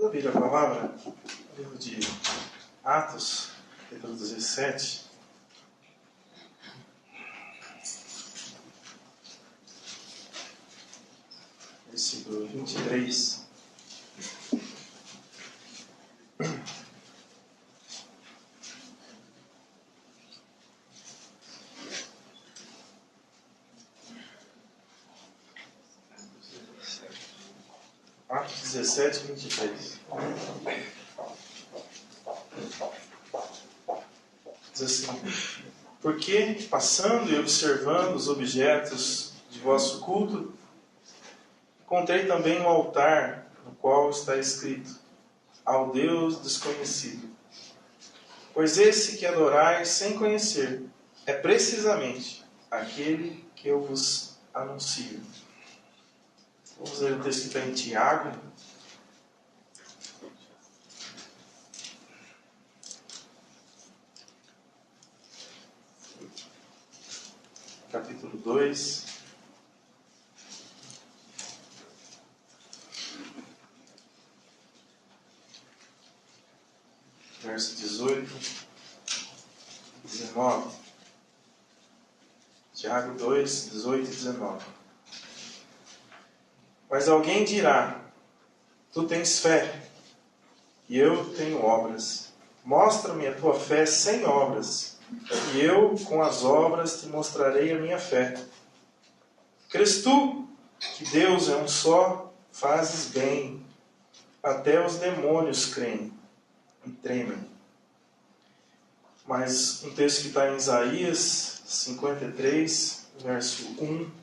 abrir a palavra no livro de Atos, capítulo 17. Versículo 23. Atos 17, 23. Diz assim: porque, passando e observando os objetos de vosso culto, encontrei também um altar no qual está escrito: ao Deus desconhecido. Pois esse que adorais sem conhecer é precisamente aquele que eu vos anuncio. Vamos ler o texto que está em Tiago. Capítulo 2. Verso 18 e 19. Tiago 2, 18 e 19. Mas alguém dirá: tu tens fé, e eu tenho obras. Mostra-me a tua fé sem obras, e eu, com as obras, te mostrarei a minha fé. Crês tu que Deus é um só? Fazes bem. Até os demônios creem e tremem. Mas um texto que está em Isaías 53, verso 1.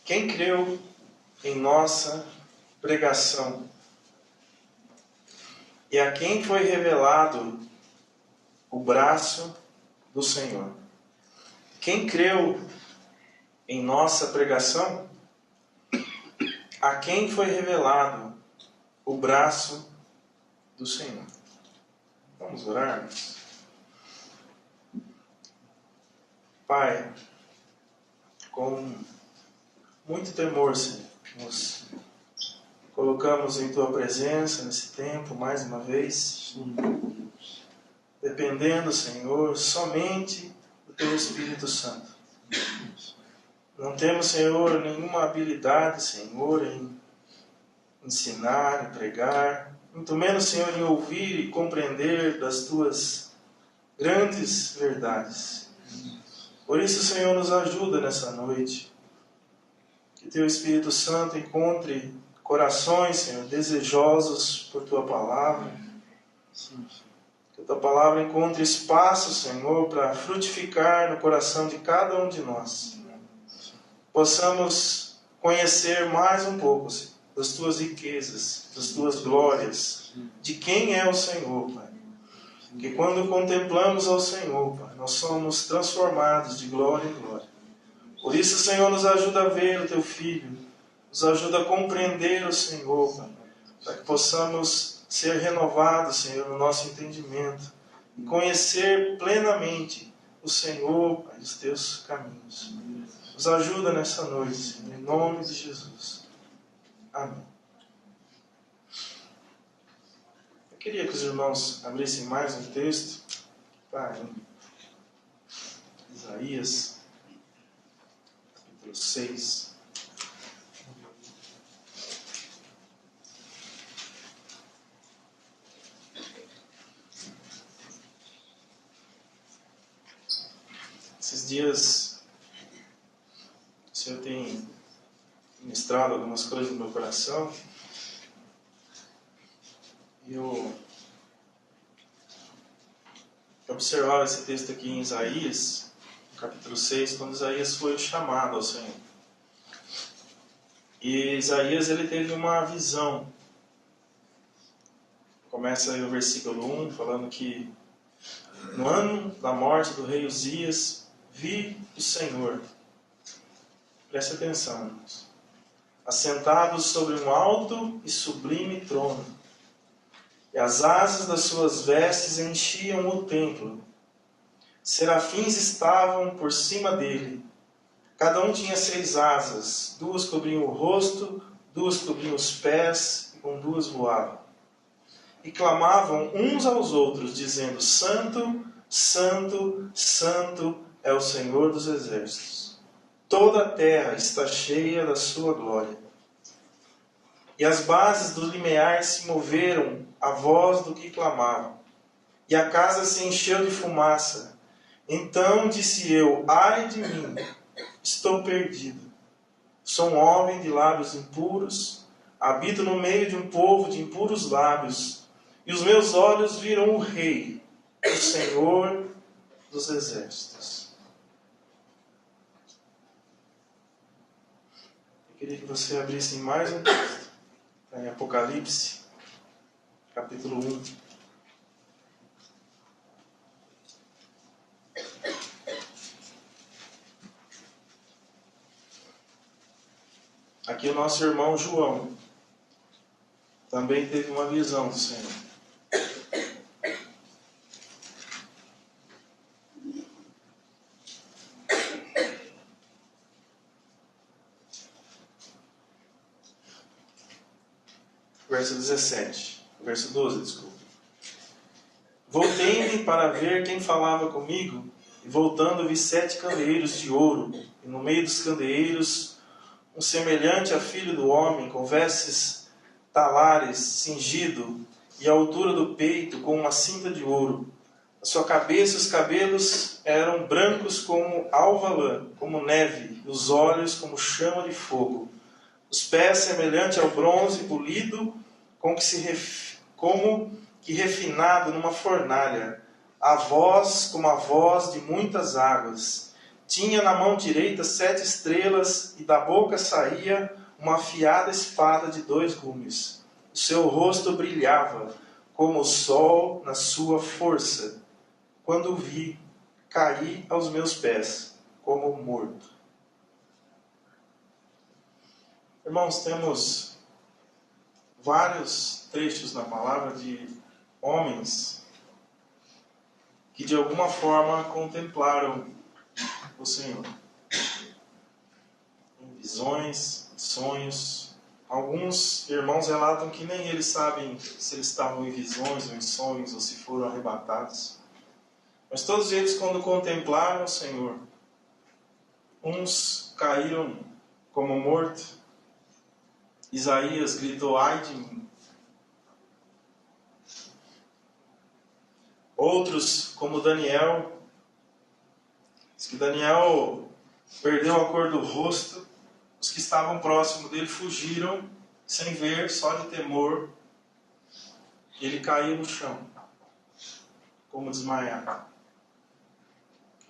Quem creu em nossa pregação? E a quem foi revelado o braço do Senhor? Quem creu em nossa pregação? A quem foi revelado o braço do Senhor? Vamos orar? Pai, com muito temor, Senhor, nos colocamos em Tua presença nesse tempo, mais uma vez, dependendo, Senhor, somente do Teu Espírito Santo. Não temos, Senhor, nenhuma habilidade, Senhor, em ensinar, em pregar, muito menos, Senhor, em ouvir e compreender das Tuas grandes verdades. Por isso, Senhor, nos ajuda nessa noite. Que Teu Espírito Santo encontre corações, Senhor, desejosos por Tua palavra. Que a Tua palavra encontre espaço, Senhor, para frutificar no coração de cada um de nós. Possamos conhecer mais um pouco, Senhor, das Tuas riquezas, das Tuas glórias, de quem é o Senhor, Pai. Que quando contemplamos ao Senhor, Pai, nós somos transformados de glória em glória. Por isso, Senhor, nos ajuda a ver o Teu Filho, nos ajuda a compreender o Senhor, Pai, para que possamos ser renovados, Senhor, no nosso entendimento e conhecer plenamente o Senhor, Pai, os Teus caminhos. Nos ajuda nessa noite, Senhor, em nome de Jesus. Amém. Eu queria que os irmãos abrissem mais um texto, tá, em Isaías, capítulo 6. Esses dias o Senhor tem ministrado algumas coisas no meu coração. E eu observava esse texto aqui em Isaías, capítulo 6, quando Isaías foi chamado ao Senhor. E Isaías, ele teve uma visão. Começa aí o versículo 1, falando que no ano da morte do rei Uzias, vi o Senhor. Preste atenção, irmãos. Assentado sobre um alto e sublime trono. E as asas das suas vestes enchiam o templo. Serafins estavam por cima dele. Cada um tinha 6 asas. 2 cobriam o rosto, 2 cobriam os pés, e com 2 voavam. E clamavam uns aos outros, dizendo: Santo, Santo, Santo é o Senhor dos exércitos. Toda a terra está cheia da sua glória. E as bases do limiar se moveram à voz do que clamavam. E a casa se encheu de fumaça. Então disse eu: ai de mim, estou perdido. Sou um homem de lábios impuros, habito no meio de um povo de impuros lábios, e os meus olhos viram o Rei, o Senhor dos exércitos. Eu queria que você abrisse mais um texto, em Apocalipse, capítulo 1. Aqui o nosso irmão João também teve uma visão do Senhor. Verso 17. Verso 12, desculpa. Voltei-me para ver quem falava comigo, e voltando vi 7 candeeiros de ouro, e no meio dos candeeiros um semelhante a filho do homem, com vestes talares, cingido, e a altura do peito com uma cinta de ouro. A sua cabeça e os cabelos eram brancos como alva lã, como neve, e os olhos como chama de fogo. Os pés semelhante ao bronze polido, como que refinado numa fornalha. A voz como a voz de muitas águas. Tinha na mão direita 7 estrelas, e da boca saía uma afiada espada de 2 gumes. O seu rosto brilhava como o sol na sua força. Quando o vi, caí aos meus pés, como morto. Irmãos, temos vários trechos na palavra de homens que de alguma forma contemplaram o Senhor. Em visões, em sonhos. Alguns irmãos relatam que nem eles sabem se eles estavam em visões ou em sonhos ou se foram arrebatados. Mas todos eles, quando contemplaram o Senhor, uns caíram como mortos. Isaías gritou: ai de mim. Outros, como Daniel, diz que Daniel perdeu a cor do rosto. Os que estavam próximos dele fugiram, sem ver, só de temor. E ele caiu no chão, como desmaiado.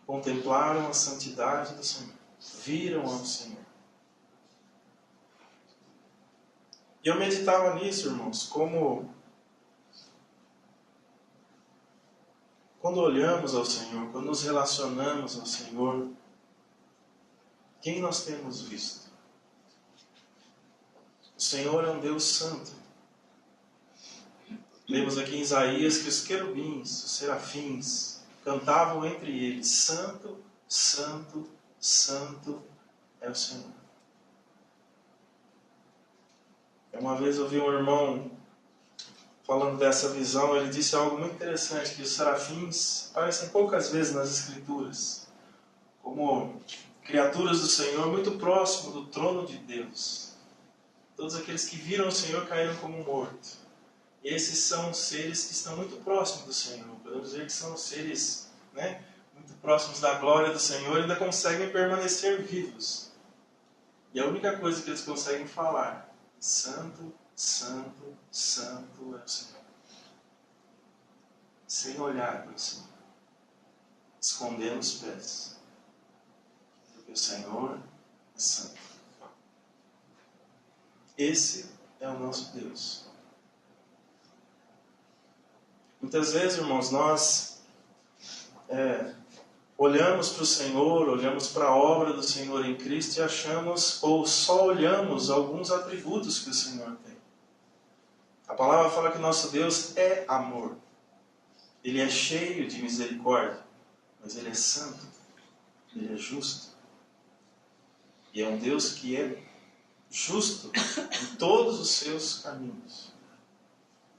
Contemplaram a santidade do Senhor. Viram ao Senhor. E eu meditava nisso, irmãos, como quando olhamos ao Senhor, quando nos relacionamos ao Senhor, quem nós temos visto? O Senhor é um Deus santo. Lemos aqui em Isaías que os querubins, os serafins, cantavam entre eles: Santo, Santo, Santo é o Senhor. Uma vez eu vi um irmão falando dessa visão, ele disse algo muito interessante, que os serafins aparecem poucas vezes nas Escrituras, como criaturas do Senhor muito próximo do trono de Deus. Todos aqueles que viram o Senhor caíram como mortos. E esses são seres que estão muito próximos do Senhor. Podemos dizer que são seres, muito próximos da glória do Senhor e ainda conseguem permanecer vivos. E a única coisa que eles conseguem falar: Santo, Santo, Santo é o Senhor. Sem olhar para o Senhor. Escondendo os pés. Porque o Senhor é santo. Esse é o nosso Deus. Muitas vezes, irmãos, nós olhamos para o Senhor, olhamos para a obra do Senhor em Cristo e achamos, ou só olhamos alguns atributos que o Senhor tem. A palavra fala que nosso Deus é amor. Ele é cheio de misericórdia. mas Ele é santo, Ele é justo. E é um Deus que é justo em todos os seus caminhos.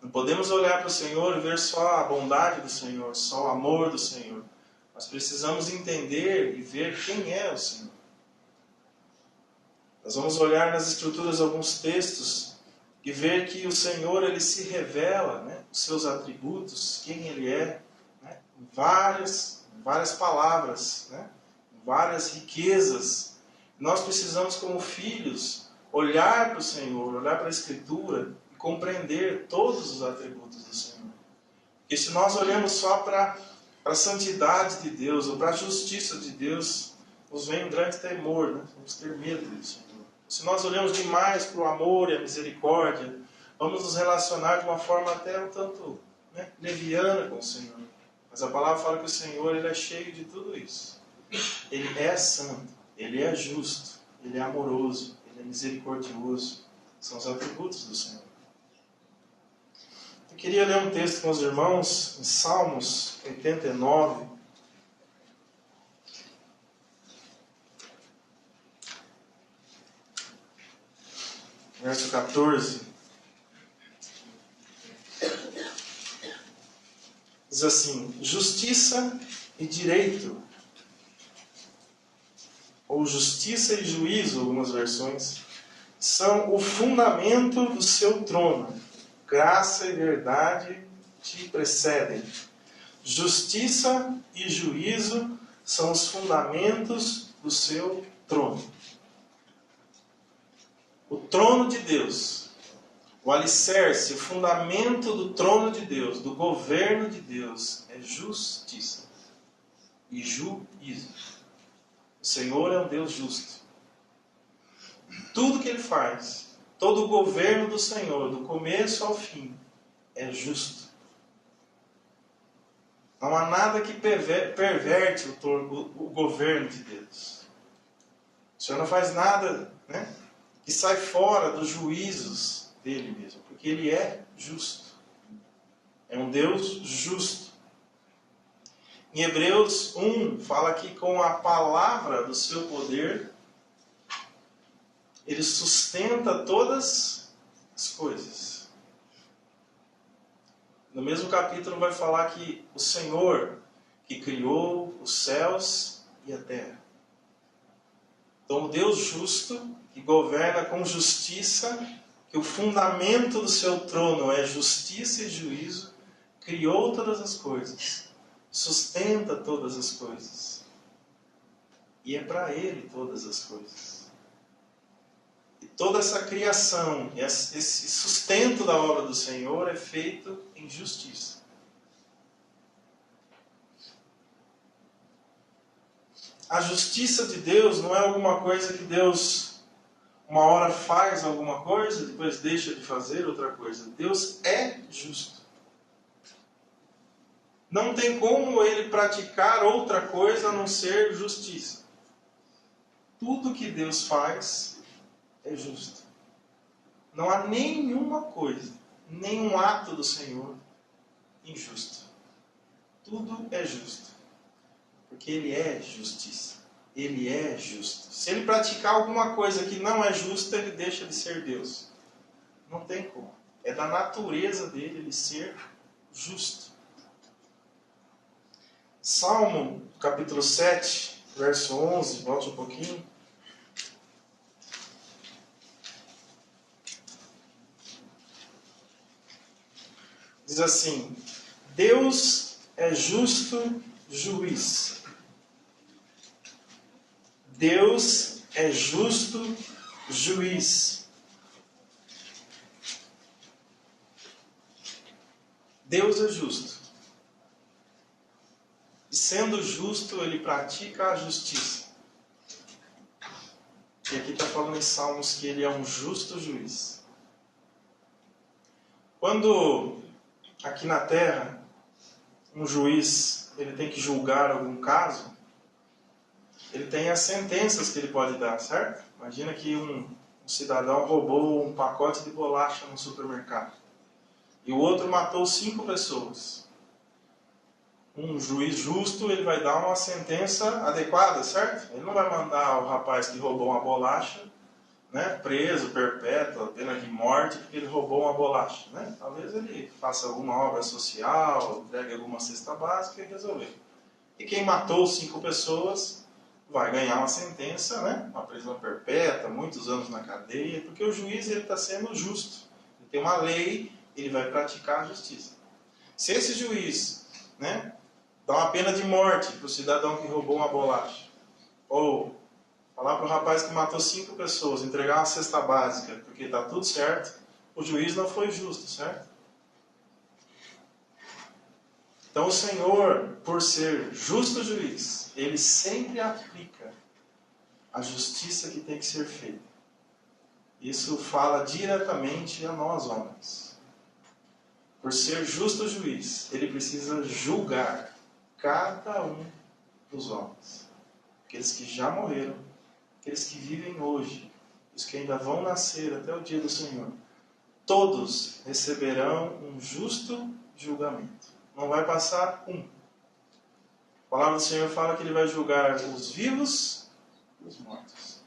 Não podemos olhar para o Senhor e ver só a bondade do Senhor, só o amor do Senhor. Nós precisamos entender e ver quem é o Senhor. Nós vamos olhar nas Escrituras alguns textos e ver que o Senhor, Ele se revela, né, os seus atributos, quem Ele é, né, em várias palavras, né, em várias riquezas. Nós precisamos, como filhos, olhar para o Senhor, olhar para a Escritura e compreender todos os atributos do Senhor. Porque se nós olhamos só para a santidade de Deus ou para a justiça de Deus, nos vem um grande temor, né? Vamos ter medo do Senhor. Se nós olhamos demais para o amor e a misericórdia, vamos nos relacionar de uma forma até um tanto, né, leviana com o Senhor. Mas a palavra fala que o Senhor, Ele é cheio de tudo isso. Ele é santo, Ele é justo, Ele é amoroso, Ele é misericordioso. São os atributos do Senhor. Eu queria ler um texto com os irmãos, em Salmos 89. Verso 14. Diz assim: justiça e direito, ou justiça e juízo, algumas versões, são o fundamento do seu trono. Graça e verdade te precedem. Justiça e juízo são os fundamentos do seu trono. O trono de Deus, o alicerce, o fundamento do trono de Deus, do governo de Deus, é justiça e juízo. O Senhor é um Deus justo. Tudo que Ele faz, todo o governo do Senhor, do começo ao fim, é justo. Não há nada que perverte o governo de Deus. O Senhor não faz nada, né, que sai fora dos juízos dele mesmo, porque Ele é justo. É um Deus justo. Em Hebreus 1, fala que com a palavra do seu poder, Ele sustenta todas as coisas. No mesmo capítulo vai falar que o Senhor que criou os céus e a terra. Então o Deus justo, que governa com justiça, que o fundamento do seu trono é justiça e juízo, criou todas as coisas, sustenta todas as coisas. E é para Ele todas as coisas. E toda essa criação, esse sustento da obra do Senhor é feito em justiça. A justiça de Deus não é alguma coisa que Deus uma hora faz alguma coisa, depois deixa de fazer outra coisa. Deus é justo. Não tem como Ele praticar outra coisa a não ser justiça. Tudo que Deus faz é justo. Não há nenhuma coisa, nenhum ato do Senhor injusto. Tudo é justo. Porque Ele é justiça. Ele é justo. Se Ele praticar alguma coisa que não é justa, Ele deixa de ser Deus. Não tem como. É da natureza dele Ele ser justo. Salmo, capítulo 7, verso 11, volte um pouquinho. Diz assim: Deus é justo juiz. Deus é justo juiz. Deus é justo. E sendo justo, Ele pratica a justiça. E aqui está falando em Salmos que Ele é um justo juiz. Quando aqui na terra um juiz ele tem que julgar algum caso, ele tem as sentenças que ele pode dar, certo? Imagina que um cidadão roubou um pacote de bolacha no supermercado. E o outro matou 5 pessoas. um juiz justo, ele vai dar uma sentença adequada, certo? Ele não vai mandar o rapaz que roubou uma bolacha, né, preso, perpétua, pena de morte, porque ele roubou uma bolacha, né? Talvez ele faça alguma obra social, entregue alguma cesta básica e resolveu. E quem matou 5 pessoas vai ganhar uma sentença, né, uma prisão perpétua, muitos anos na cadeia, porque o juiz está sendo justo. Ele tem uma lei, ele vai praticar a justiça. Se esse juiz, né, dá uma pena de morte para o cidadão que roubou uma bolacha, ou falar para o rapaz que matou 5 pessoas, entregar uma cesta básica, porque está tudo certo, o juiz não foi justo, certo? Então o Senhor, por ser justo juiz, Ele sempre aplica a justiça que tem que ser feita. Isso fala diretamente a nós, homens. Por ser justo juiz, Ele precisa julgar cada um dos homens. Aqueles que já morreram, aqueles que vivem hoje, os que ainda vão nascer até o dia do Senhor. Todos receberão um justo julgamento. Não vai passar um. A palavra do Senhor fala que Ele vai julgar os vivos e os mortos.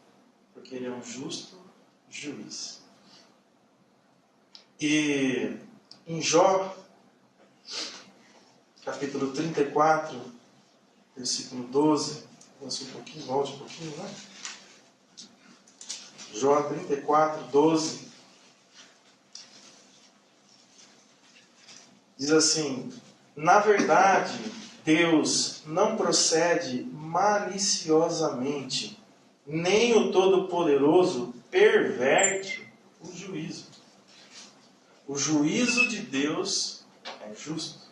Porque Ele é um justo juiz. E em Jó, capítulo 34, versículo 12, avance um pouquinho, volte um pouquinho, né? Jó 34, 12. Diz assim: na verdade, Deus não procede maliciosamente, nem o Todo-Poderoso perverte o juízo. O juízo de Deus é justo.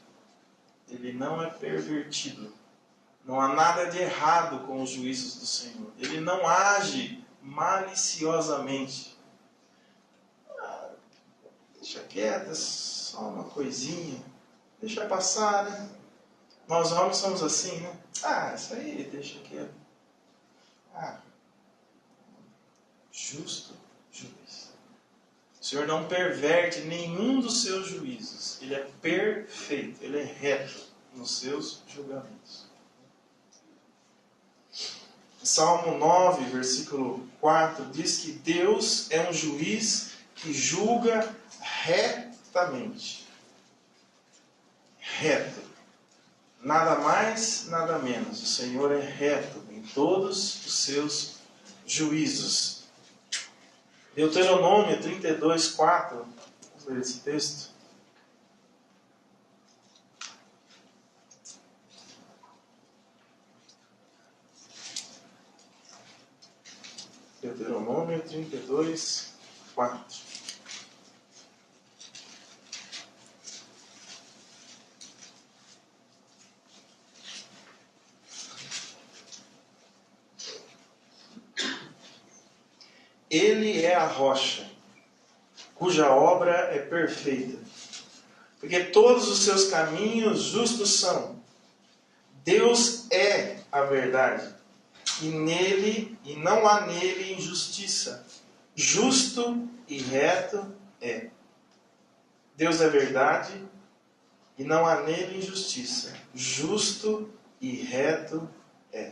Ele não é pervertido. Não há nada de errado com os juízos do Senhor. Ele não age maliciosamente. Deixa quieto, é só uma coisinha. Deixa passar, né? Nós homens somos assim, né? Isso aí, deixa quieto. Justo juiz. O Senhor não perverte nenhum dos seus juízos. Ele é perfeito, Ele é reto nos seus julgamentos. Salmo 9, versículo 4, diz que Deus é um juiz que julga retamente. Reto. Nada mais, nada menos. O Senhor é reto em todos os seus juízos. Deuteronômio 32, 4. Vamos ler esse texto. Deuteronômio 32, 4. Ele é a rocha, cuja obra é perfeita, porque todos os seus caminhos justos são. Deus é a verdade, e não há nele injustiça. Justo e reto é. Deus é verdade, e não há nele injustiça. Justo e reto é.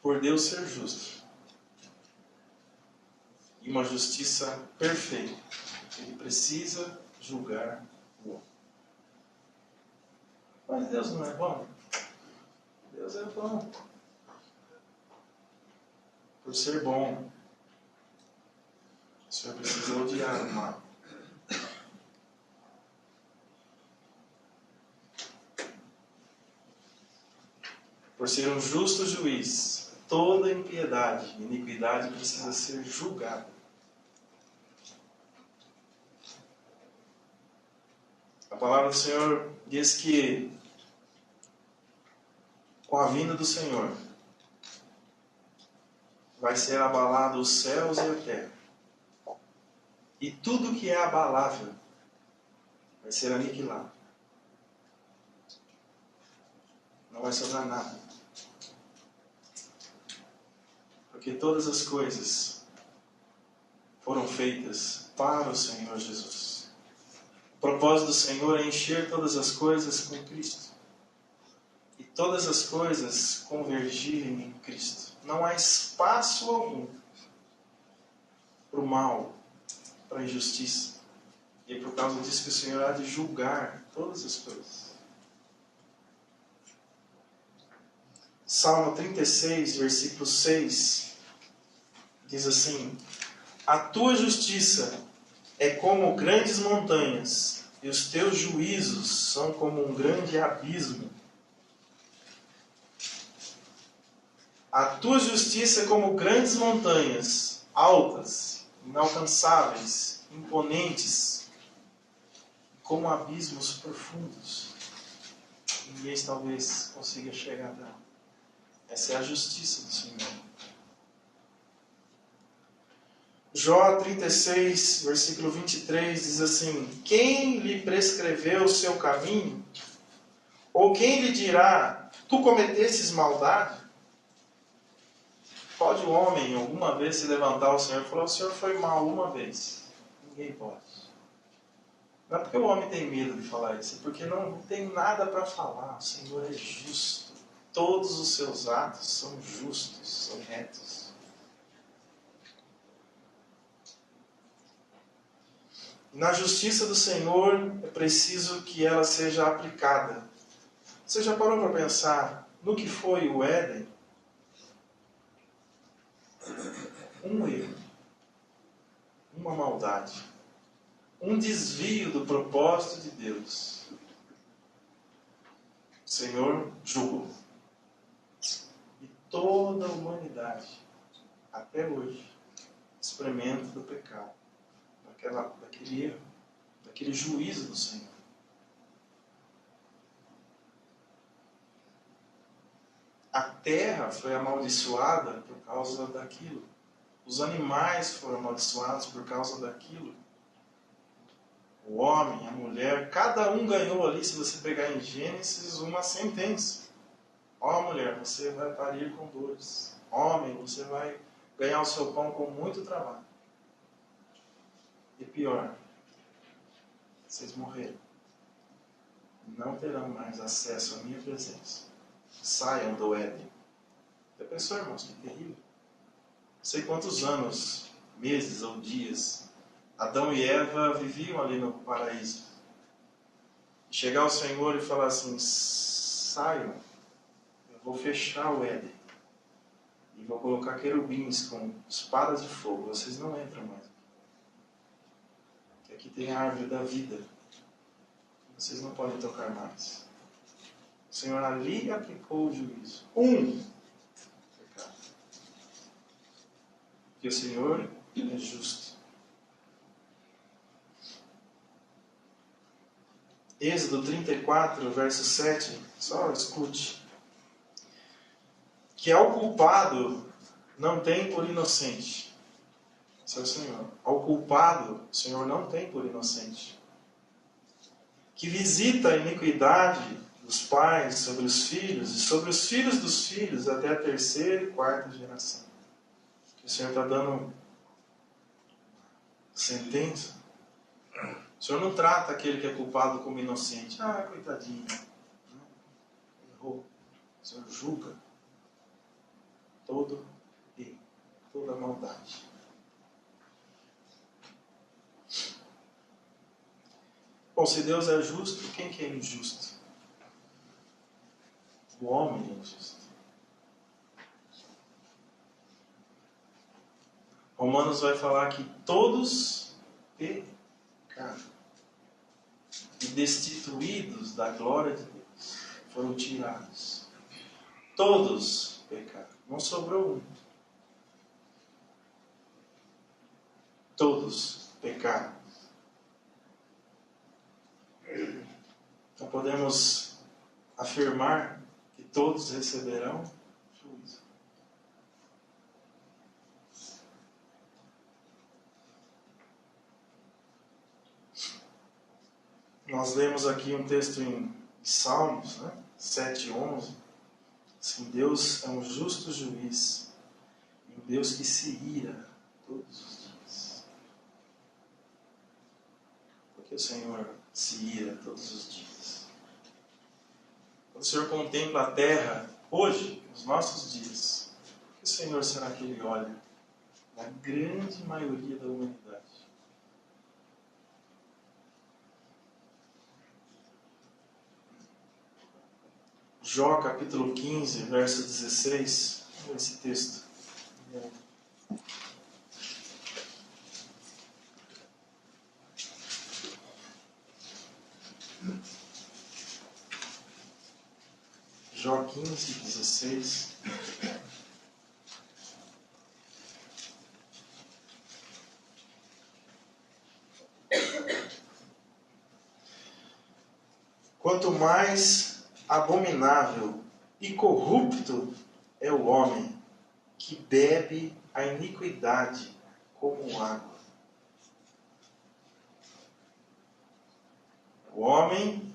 Por Deus ser justo e uma justiça perfeita, Ele precisa julgar o homem. Mas Deus não é bom? Deus é bom. Por ser bom, o Senhor precisa odiar o mal. Por ser um justo juiz, toda impiedade e iniquidade precisa ser julgada. A palavra do Senhor diz que com a vinda do Senhor vai ser abalado os céus e a terra. E tudo que é abalável vai ser aniquilado. Não vai sobrar nada. Porque todas as coisas foram feitas para o Senhor Jesus. propósito do Senhor é encher todas as coisas com Cristo. E todas as coisas convergirem em Cristo. Não há espaço algum para o mal, para a injustiça. E é por causa disso que o Senhor há de julgar todas as coisas. Salmo 36, versículo 6, diz assim: a tua justiça é como grandes montanhas, e os teus juízos são como um grande abismo. A tua justiça é como grandes montanhas, altas, inalcançáveis, imponentes, como abismos profundos. Ninguém talvez consiga chegar até lá. Essa é a justiça do Senhor. Jó 36, versículo 23, diz assim: quem lhe prescreveu o seu caminho? Ou quem lhe dirá, tu cometestes maldade? Pode o homem alguma vez se levantar ao Senhor e falar, o Senhor foi mal uma vez? Ninguém pode. Não é porque o homem tem medo de falar isso, é porque não tem nada para falar. O Senhor é justo. Todos os seus atos são justos, são retos. Na justiça do Senhor é preciso que ela seja aplicada. Você já parou para pensar no que foi o Éden? Um erro, uma maldade, um desvio do propósito de Deus. O Senhor julgou. E toda a humanidade, até hoje, experimenta do pecado, daquele erro, daquele juízo do Senhor. A terra foi amaldiçoada por causa daquilo. Os animais foram amaldiçoados por causa daquilo. O homem, a mulher, cada um ganhou ali, se você pegar em Gênesis, uma sentença. Ó mulher, você vai parir com dores. Homem, você vai ganhar o seu pão com muito trabalho. E pior, vocês morreram. Não terão mais acesso à minha presença. Saiam do Éden. Já pensou, irmãos, que terrível? Não sei quantos anos, meses ou dias, Adão e Eva viviam ali no paraíso. Chegar ao Senhor e falar assim, saiam, eu vou fechar o Éden. E vou colocar querubins com espadas de fogo. Vocês não entram mais. Aqui tem a árvore da vida. Vocês não podem tocar mais. O Senhor ali aplicou o juízo. Pecado. Porque o Senhor é justo. Êxodo 34, verso 7. Só escute. Que ao culpado não tem por inocente. Esse é o Senhor. Ao culpado, o Senhor não tem por inocente. Que visita a iniquidade dos pais sobre os filhos e sobre os filhos dos filhos até a terceira e quarta geração. Que o Senhor está dando sentença. O Senhor não trata aquele que é culpado como inocente. Ah, coitadinho. Errou. O Senhor julga todo erro, toda maldade. Bom, se Deus é justo, quem que é injusto? O homem é injusto. Romanos vai falar que todos pecaram e destituídos da glória de Deus, foram tirados. Todos pecaram. Não sobrou um. Todos pecaram. Então podemos afirmar que todos receberão juízo. Nós lemos aqui um texto em Salmos, 7:11. Assim, Deus é um justo juiz, um Deus que se ira todos os dias. Porque o Senhor se ira todos os dias. Quando o Senhor contempla a terra, hoje, nos nossos dias, o que o Senhor será que Ele olha? Na grande maioria da humanidade. Jó capítulo 15, verso 16. Vamos ver esse texto. Jó 15, 16. Quanto mais abominável e corrupto é o homem que bebe a iniquidade como água. O homem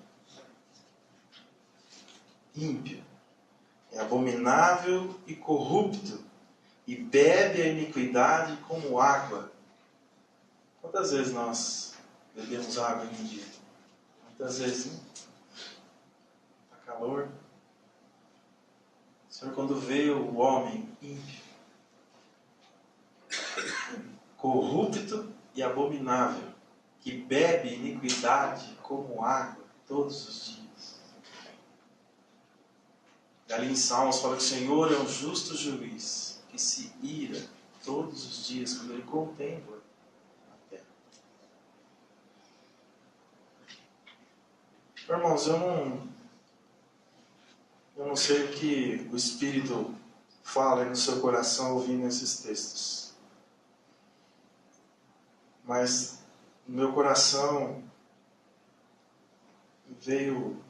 ímpio é abominável e corrupto e bebe a iniquidade como água. Quantas vezes nós bebemos água em um dia? Muitas vezes, né? Está calor. O Senhor, quando veio o homem ímpio, corrupto e abominável, que bebe iniquidade como água todos os dias. E ali em Salmos fala que o Senhor é um justo juiz, que se ira todos os dias quando Ele contempla a terra. Irmãos, eu não sei o que o Espírito fala aí no seu coração ouvindo esses textos. Mas no meu coração veio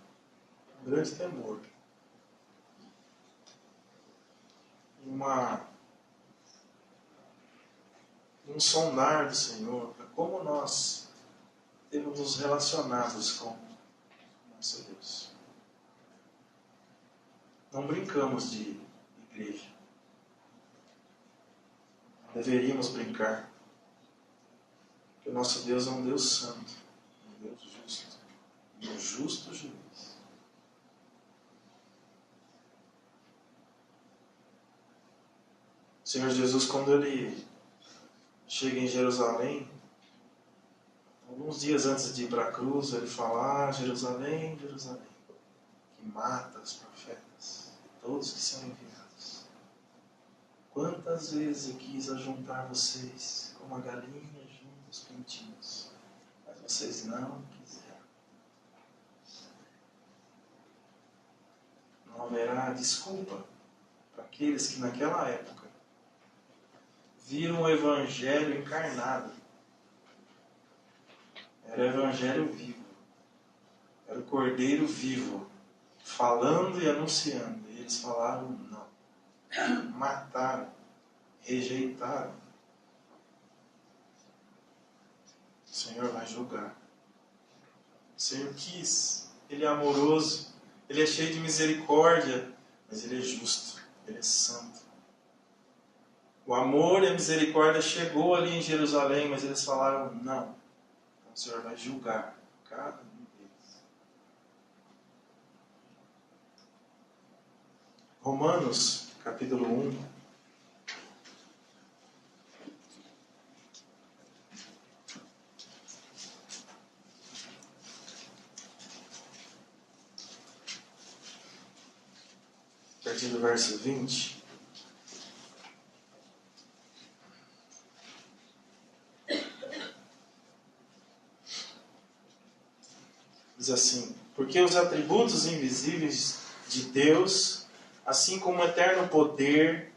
um grande temor. Um sondar do Senhor para como nós temos nos relacionados com nosso Deus. Não brincamos de igreja. Não deveríamos brincar. Porque o nosso Deus é um Deus santo, um Deus justo, e um justo juiz. O Senhor Jesus, quando Ele chega em Jerusalém, alguns dias antes de ir para a cruz, Ele fala: Jerusalém, Jerusalém, que mata os profetas, todos que são enviados. Quantas vezes eu quis ajuntar vocês como a galinha junto aos pintinhos, mas vocês não quiseram. Não haverá desculpa para aqueles que naquela época viram o Evangelho encarnado. Era o Evangelho vivo. Era o Cordeiro vivo, falando e anunciando. E eles falaram não. Mataram. Rejeitaram. O Senhor vai julgar. O Senhor quis. Ele é amoroso. Ele é cheio de misericórdia. Mas Ele é justo. Ele é santo. O amor e a misericórdia chegou ali em Jerusalém, mas eles falaram não. Então o Senhor vai julgar cada um deles. Romanos, capítulo 1. A partir do verso 20. Diz assim: porque os atributos invisíveis de Deus, assim como o eterno poder,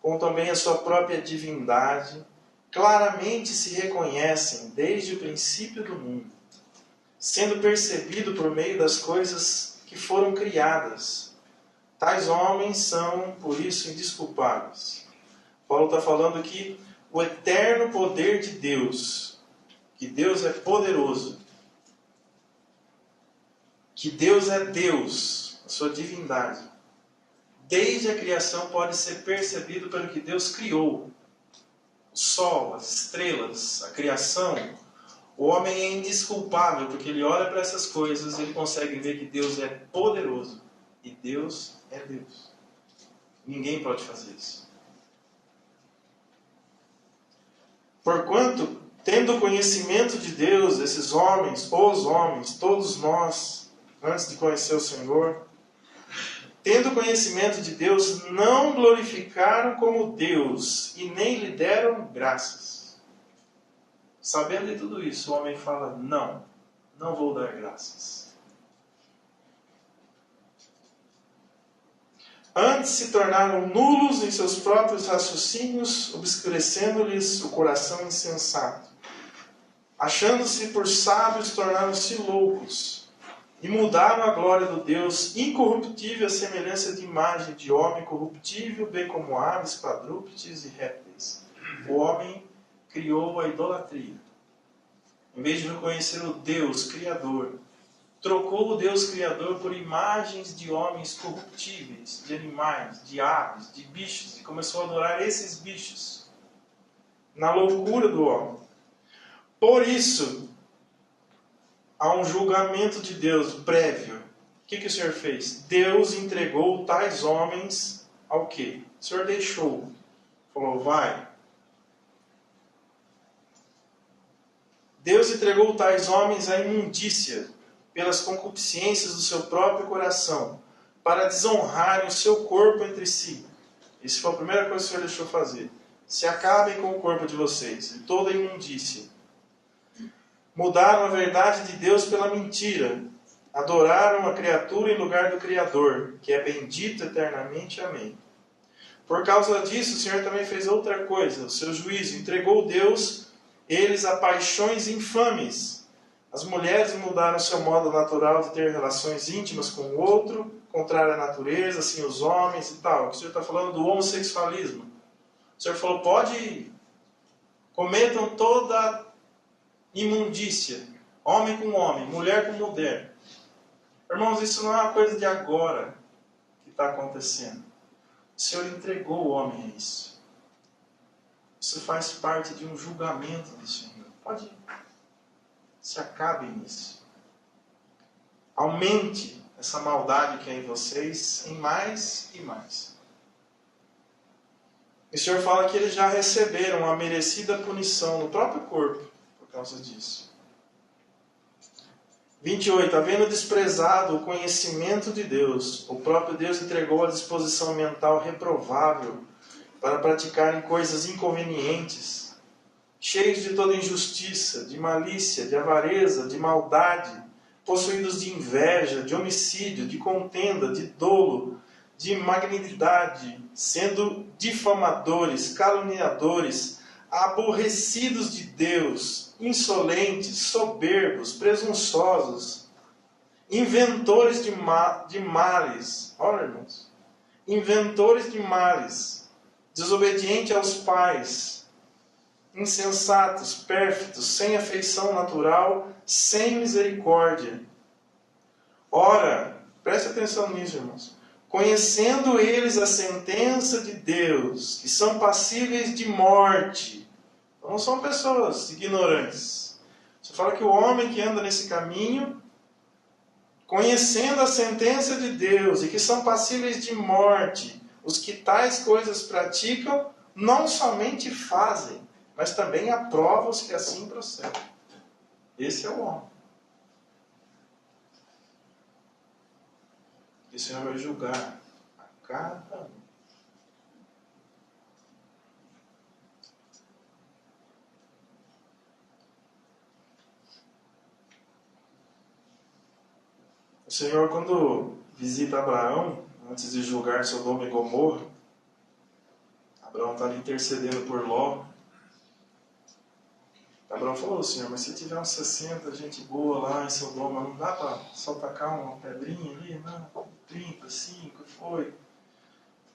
como também a sua própria divindade, claramente se reconhecem desde o princípio do mundo, sendo percebido por meio das coisas que foram criadas. Tais homens são, por isso, indesculpáveis. Paulo está falando aqui o eterno poder de Deus, que Deus é poderoso, que Deus é Deus, a sua divindade. Desde a criação pode ser percebido pelo que Deus criou. O sol, as estrelas, a criação, O homem é indesculpável, porque ele olha para essas coisas e ele consegue ver que Deus é poderoso. E Deus é Deus. Ninguém pode fazer isso. Porquanto, tendo conhecimento de Deus, esses homens, os homens, todos nós, antes de conhecer o Senhor, tendo conhecimento de Deus, não glorificaram como Deus e nem lhe deram graças. Sabendo de tudo isso, o homem fala, não vou dar graças. Antes se tornaram nulos em seus próprios raciocínios, obscurecendo-lhes o coração insensato. Achando-se por sábios, tornaram-se loucos. E mudaram a glória do Deus incorruptível à semelhança de imagem de homem corruptível, bem como aves, quadrúpedes e répteis. O homem criou a idolatria. Em vez de reconhecer o Deus Criador, trocou o Deus Criador por imagens de homens corruptíveis, de animais, de aves, de bichos, e começou a adorar esses bichos, na loucura do homem. Por isso, há um julgamento de Deus prévio. O que o Senhor fez? Deus entregou tais homens ao quê? O Senhor deixou. Falou, vai. Deus entregou tais homens à imundícia, pelas concupiscências do seu próprio coração, para desonrarem o seu corpo entre si. Isso foi a primeira coisa que o Senhor deixou fazer. Se acabem com o corpo de vocês, e toda a imundícia. Mudaram a verdade de Deus pela mentira. Adoraram a criatura em lugar do Criador, que é bendito eternamente. Amém. Por causa disso, o Senhor também fez outra coisa. O seu juízo entregou Deus, eles a paixões infames. As mulheres mudaram seu modo natural de ter relações íntimas com o outro, contrário à natureza, assim os homens e tal. O Senhor está falando do homossexualismo. O Senhor falou, cometam toda imundícia, homem com homem, mulher com mulher. Irmãos, isso não é uma coisa de agora que está acontecendo. O Senhor entregou o homem a isso. Isso faz parte de um julgamento do Senhor. Se acabe nisso. Aumente essa maldade que é em vocês em mais e mais. O Senhor fala que eles já receberam a merecida punição no próprio corpo por causa disso. 28. Havendo desprezado o conhecimento de Deus, o próprio Deus entregou a disposição mental reprovável para praticarem coisas inconvenientes, cheios de toda injustiça, de malícia, de avareza, de maldade, possuídos de inveja, de homicídio, de contenda, de dolo, de malignidade, sendo difamadores, caluniadores, aborrecidos de Deus, insolentes, soberbos, presunçosos, inventores de males. Olha, irmãos. Inventores de males, desobedientes aos pais, insensatos, pérfidos, sem afeição natural, sem misericórdia. Ora, preste atenção nisso, irmãos. Conhecendo eles a sentença de Deus, que são passíveis de morte. Não são pessoas ignorantes. Você fala que o homem que anda nesse caminho, conhecendo a sentença de Deus, e que são passíveis de morte, os que tais coisas praticam, não somente fazem, mas também aprovam os que assim procedem. Esse é o homem. E o Senhor vai julgar a cada um. O Senhor, quando visita Abraão, antes de julgar Sodoma e Gomorra, Abraão está ali intercedendo por Ló. Abraão falou, Senhor, mas se tiver uns 60 gente boa lá em Sodoma, não dá para só tacar uma pedrinha ali? Não, 30, 5, foi.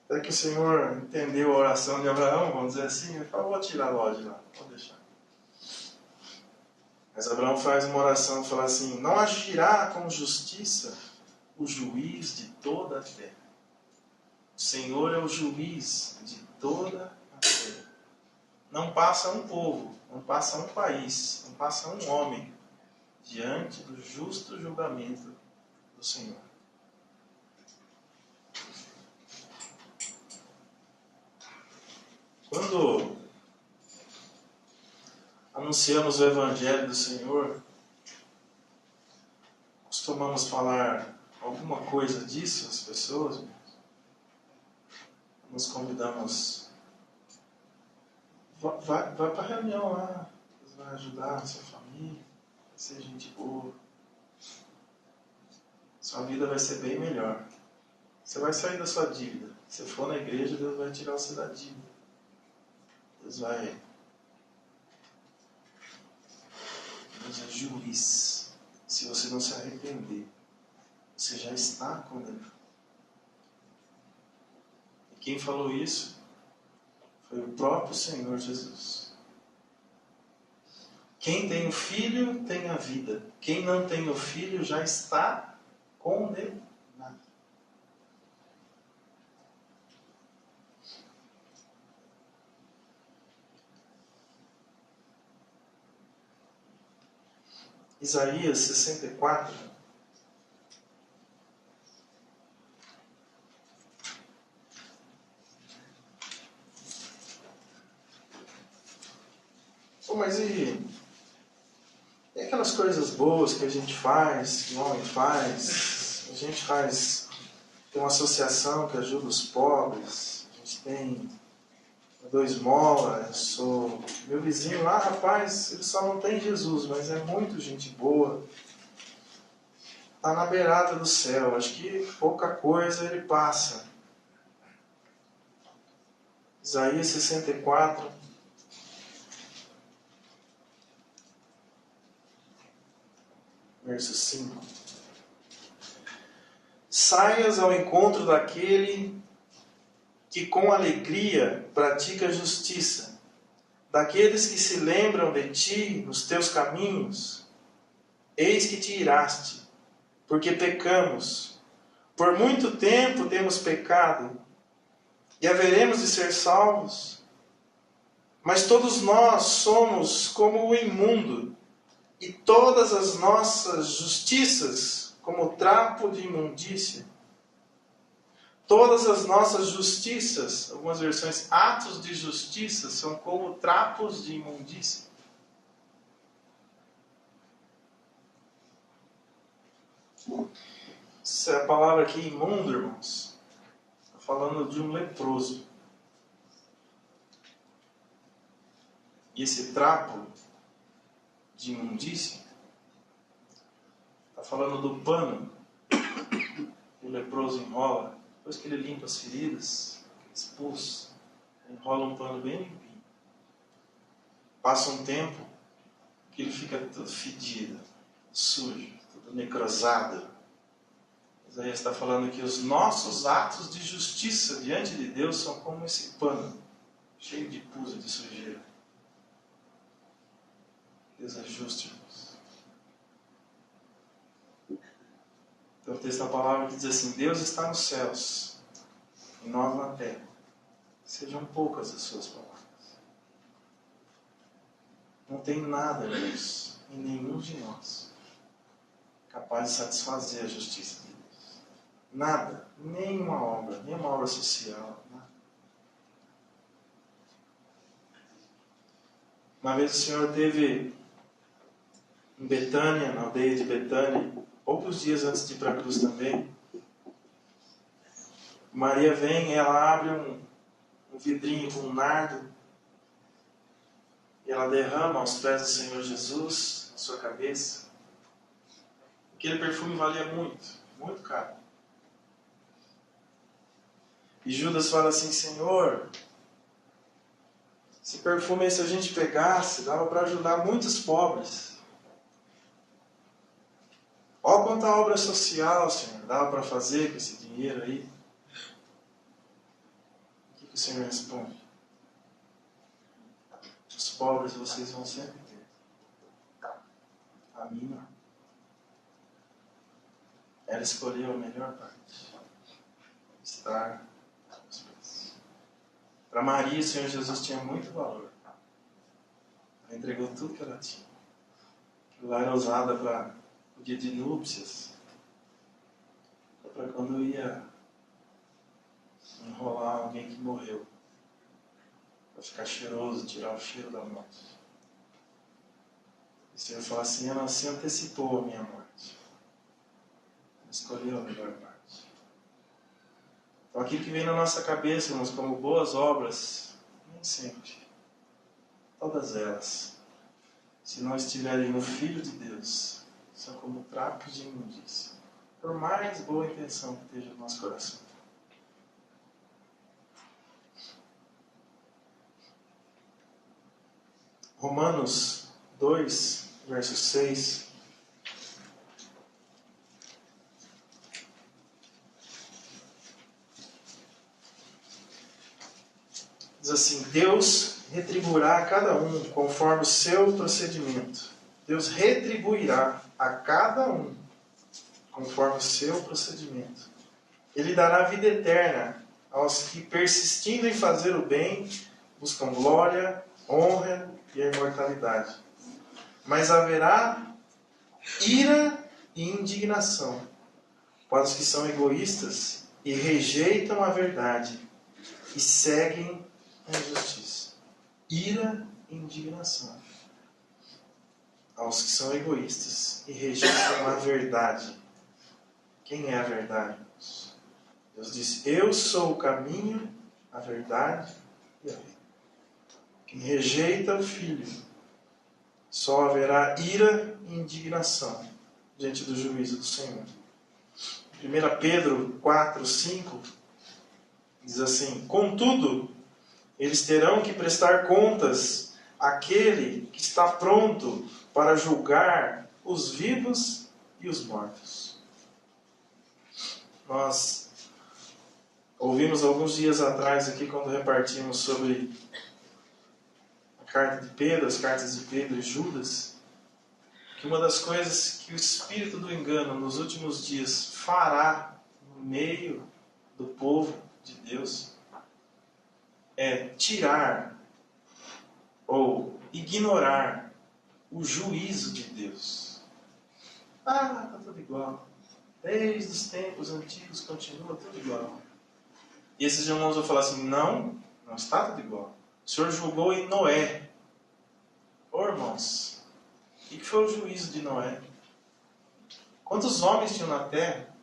Até que o Senhor entendeu a oração de Abraão, vamos dizer assim, ele falou, vou tirar Ló de lá, vou deixar. Mas Abraão faz uma oração e fala assim, não agirá com justiça o juiz de toda a terra. O Senhor é o juiz de toda a terra. não passa um povo, não passa um país, não passa um homem diante do justo julgamento do Senhor. Quando anunciamos o Evangelho do Senhor, costumamos falar alguma coisa disso às pessoas? Nos convidamos, vai para a reunião lá, Deus vai ajudar a sua família, vai ser gente boa, sua vida vai ser bem melhor. Você vai sair da sua dívida. Se for na igreja, Deus vai tirar você da dívida. Deus é juiz. Se você não se arrepender, você já está condenado. E quem falou isso foi o próprio Senhor Jesus. Quem tem o Filho tem a vida. Quem não tem o Filho já está condenado. Isaías 64. Mas e aquelas coisas boas que a gente faz, que o homem faz? A gente tem uma associação que ajuda os pobres, a gente tem do esmola, meu vizinho lá, rapaz, ele só não tem Jesus, mas é muito gente boa. Está na beirada do céu, acho que pouca coisa ele passa. Isaías 64. Verso 5. Saias ao encontro daquele que com alegria pratica a justiça, daqueles que se lembram de ti nos teus caminhos. Eis que te iraste, porque pecamos. Por muito tempo temos pecado, e haveremos de ser salvos. Mas todos nós somos como o imundo, e todas as nossas justiças como trapo de imundícia. Todas as nossas justiças, algumas versões, atos de justiça, são como trapos de imundícia. Essa palavra aqui, imundo, irmãos, está falando de um leproso. E esse trapo de imundícia está falando do pano que o leproso enrola. Depois que ele limpa as feridas, expulsa, enrola um pano bem limpinho. Passa um tempo que ele fica todo fedido, sujo, todo necrosado. Isaías está falando que os nossos atos de justiça diante de Deus são como esse pano, cheio de pus e de sujeira. Deus é justo, irmãos. Então o texto da palavra que diz assim: Deus está nos céus e nós na terra. Sejam poucas as suas palavras. Não tem nada, Deus, em nenhum de nós capaz de satisfazer a justiça de Deus. Nada, nenhuma obra social, nada. Uma vez o Senhor teve em Betânia, na aldeia de Betânia, poucos dias antes de ir para a cruz também. Maria vem e ela abre um vidrinho com um nardo e ela derrama aos pés do Senhor Jesus, na sua cabeça. Aquele perfume valia muito, muito caro. E Judas fala assim: Senhor, esse perfume aí, se a gente pegasse, dava para ajudar muitos pobres. Olha quanta obra social, Senhor, dava para fazer com esse dinheiro aí. O que o Senhor responde? Os pobres vocês vão sempre ter. A mim não. Ela escolheu a melhor parte. Estar aos pés. Para Maria, o Senhor Jesus tinha muito valor. Ela entregou tudo que ela tinha. Aquilo lá era usada para o dia de núpcias. Para quando ia enrolar alguém que morreu. Para ficar cheiroso, tirar o cheiro da morte. E o Senhor fala assim, ela se antecipou a minha morte. Ela escolheu a melhor parte. Então aquilo que vem na nossa cabeça, irmãos, como boas obras, nem sempre. Todas elas, se não estiverem no Filho de Deus, são como trapos de imundícia. Por mais boa intenção que esteja no nosso coração. Romanos 2, verso 6. Diz assim, Deus retribuirá a cada um conforme o seu procedimento. Deus retribuirá a cada um conforme o seu procedimento. Ele dará vida eterna aos que, persistindo em fazer o bem, buscam glória, honra e a imortalidade. Mas haverá ira e indignação para os que são egoístas e rejeitam a verdade e seguem a injustiça. Ira e indignação aos que são egoístas e rejeitam a verdade. Quem é a verdade? Deus disse, eu sou o caminho, a verdade e a vida. Quem rejeita o Filho, só haverá ira e indignação diante do juízo do Senhor. 1 Pedro 4, 5 diz assim, contudo, eles terão que prestar contas àquele que está pronto para julgar os vivos e os mortos. Nós ouvimos alguns dias atrás aqui, quando repartimos sobre a carta de Pedro, as cartas de Pedro e Judas, que uma das coisas que o espírito do engano nos últimos dias fará no meio do povo de Deus é tirar ou ignorar o juízo de Deus. Ah, está tudo igual. Desde os tempos antigos continua tudo igual. E esses irmãos vão falar assim, não está tudo igual. O Senhor julgou em Noé. Ô irmãos, o que foi o juízo de Noé? Quantos homens tinham na terra?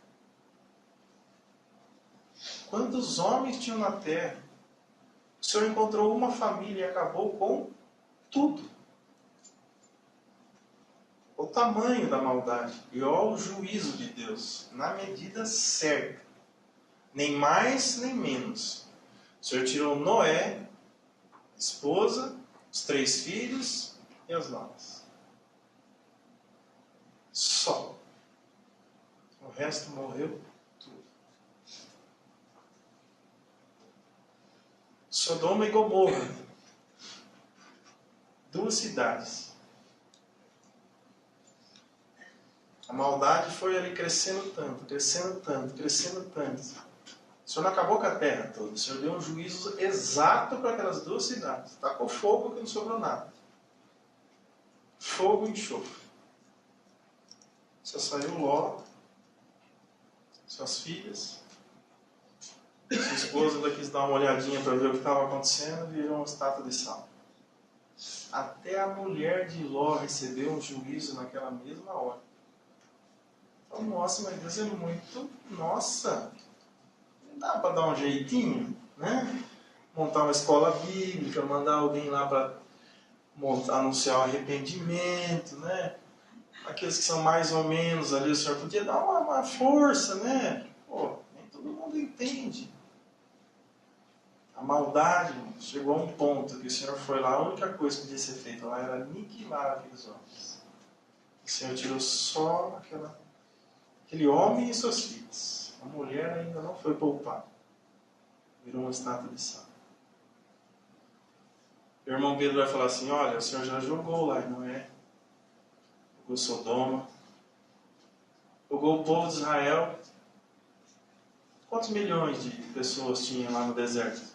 Quantos homens tinham na terra? O Senhor encontrou uma família e acabou com tudo. O tamanho da maldade e olha o juízo de Deus, na medida certa. Nem mais, nem menos. O Senhor tirou Noé, a esposa, os 3 filhos e as noras. Só. O resto morreu tudo. Sodoma e Gomorra. 2 cidades. A maldade foi ali crescendo tanto, crescendo tanto, crescendo tanto. O Senhor não acabou com a terra toda. O Senhor deu um juízo exato para aquelas 2 cidades. Tacou fogo que não sobrou nada. Fogo e enxofre. Só saiu Ló, suas filhas. Sua esposa ainda quis dar uma olhadinha para ver o que estava acontecendo e virou uma estátua de sal. Até a mulher de Ló recebeu um juízo naquela mesma hora. Então, nossa, mas Deus é muito... Nossa, não dá para dar um jeitinho, né? Montar uma escola bíblica, mandar alguém lá para anunciar o arrependimento, né? Aqueles que são mais ou menos ali, o Senhor podia dar uma força, né? Pô, nem todo mundo entende. A maldade chegou a um ponto que o Senhor foi lá, a única coisa que podia ser feita lá era aniquilar aqueles homens. O Senhor tirou só aquele homem e suas filhas. A mulher ainda não foi poupada. Virou uma estátua de sal. O irmão Pedro vai falar assim, olha, o Senhor já jogou lá, não é? Jogou Sodoma. Jogou o povo de Israel. Quantos milhões de pessoas tinham lá no deserto?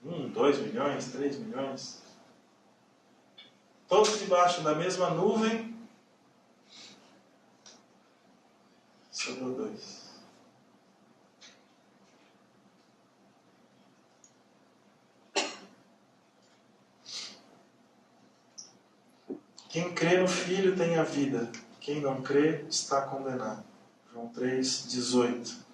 1, 2 milhões, 3 milhões? todos debaixo da mesma nuvem. Sobrou 2. Quem crê no Filho tem a vida. Quem não crê está condenado. João 3:18.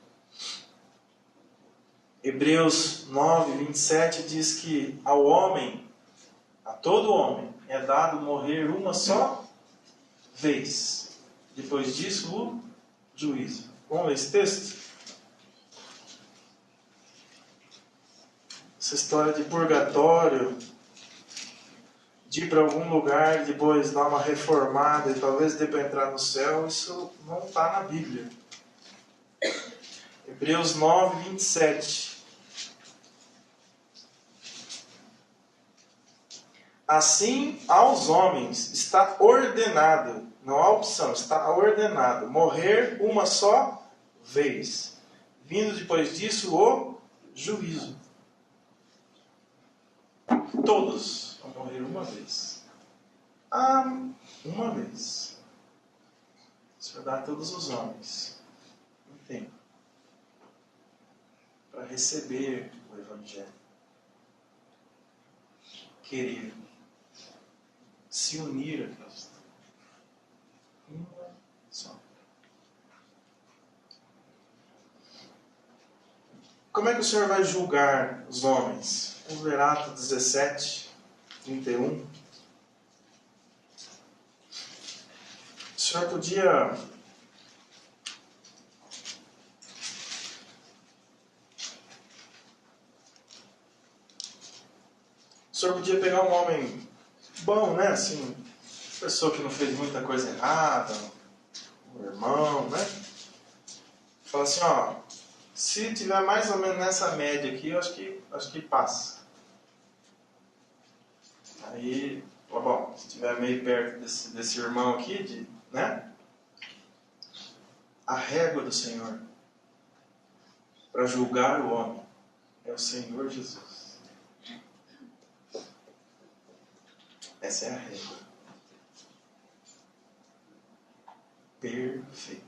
Hebreus 9:27 diz que ao homem, a todo homem, é dado morrer uma só vez. Depois disso, o juízo. Vamos ler esse texto? Essa história de purgatório, de ir para algum lugar e depois dar uma reformada e talvez dê para entrar no céu, isso não está na Bíblia. Hebreus 9:27. Assim, aos homens está ordenado, não há opção, está ordenado, morrer uma só vez. Vindo depois disso o juízo. Todos vão morrer uma vez. Uma vez. Isso vai dar a todos os homens um tempo para receber o Evangelho. Querer se unir a Cristo. Uma só. Como é que o Senhor vai julgar os homens? Vamos ver Atos 17:31. O Senhor podia pegar um homem bom, né? Assim, pessoa que não fez muita coisa errada, um irmão, né? Fala assim, ó, se tiver mais ou menos nessa média aqui, eu acho que passa. Aí, bom, se tiver meio perto desse irmão aqui, né? A régua do Senhor para julgar o homem é o Senhor Jesus. Essa é a régua. Perfeito.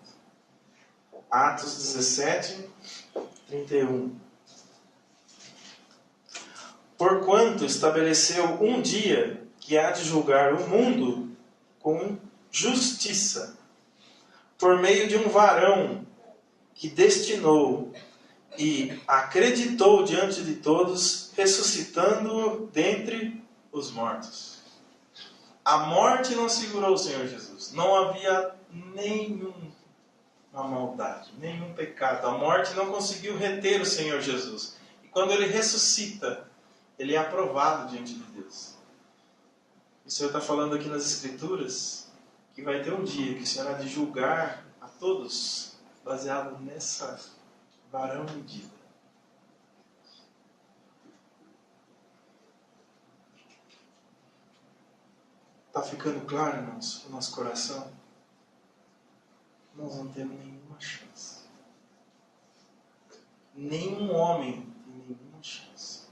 Atos 17:31. Porquanto estabeleceu um dia que há de julgar o mundo com justiça, por meio de um varão que destinou e acreditou diante de todos, ressuscitando-o dentre os mortos. A morte não segurou o Senhor Jesus. Não havia nenhuma maldade, nenhum pecado. A morte não conseguiu reter o Senhor Jesus. E quando Ele ressuscita, Ele é aprovado diante de Deus. O Senhor está falando aqui nas Escrituras que vai ter um dia que o Senhor há de julgar a todos, baseado nessa varão medida. Está ficando claro, irmãos, no nosso coração? Nós não temos nenhuma chance. Nenhum homem tem nenhuma chance.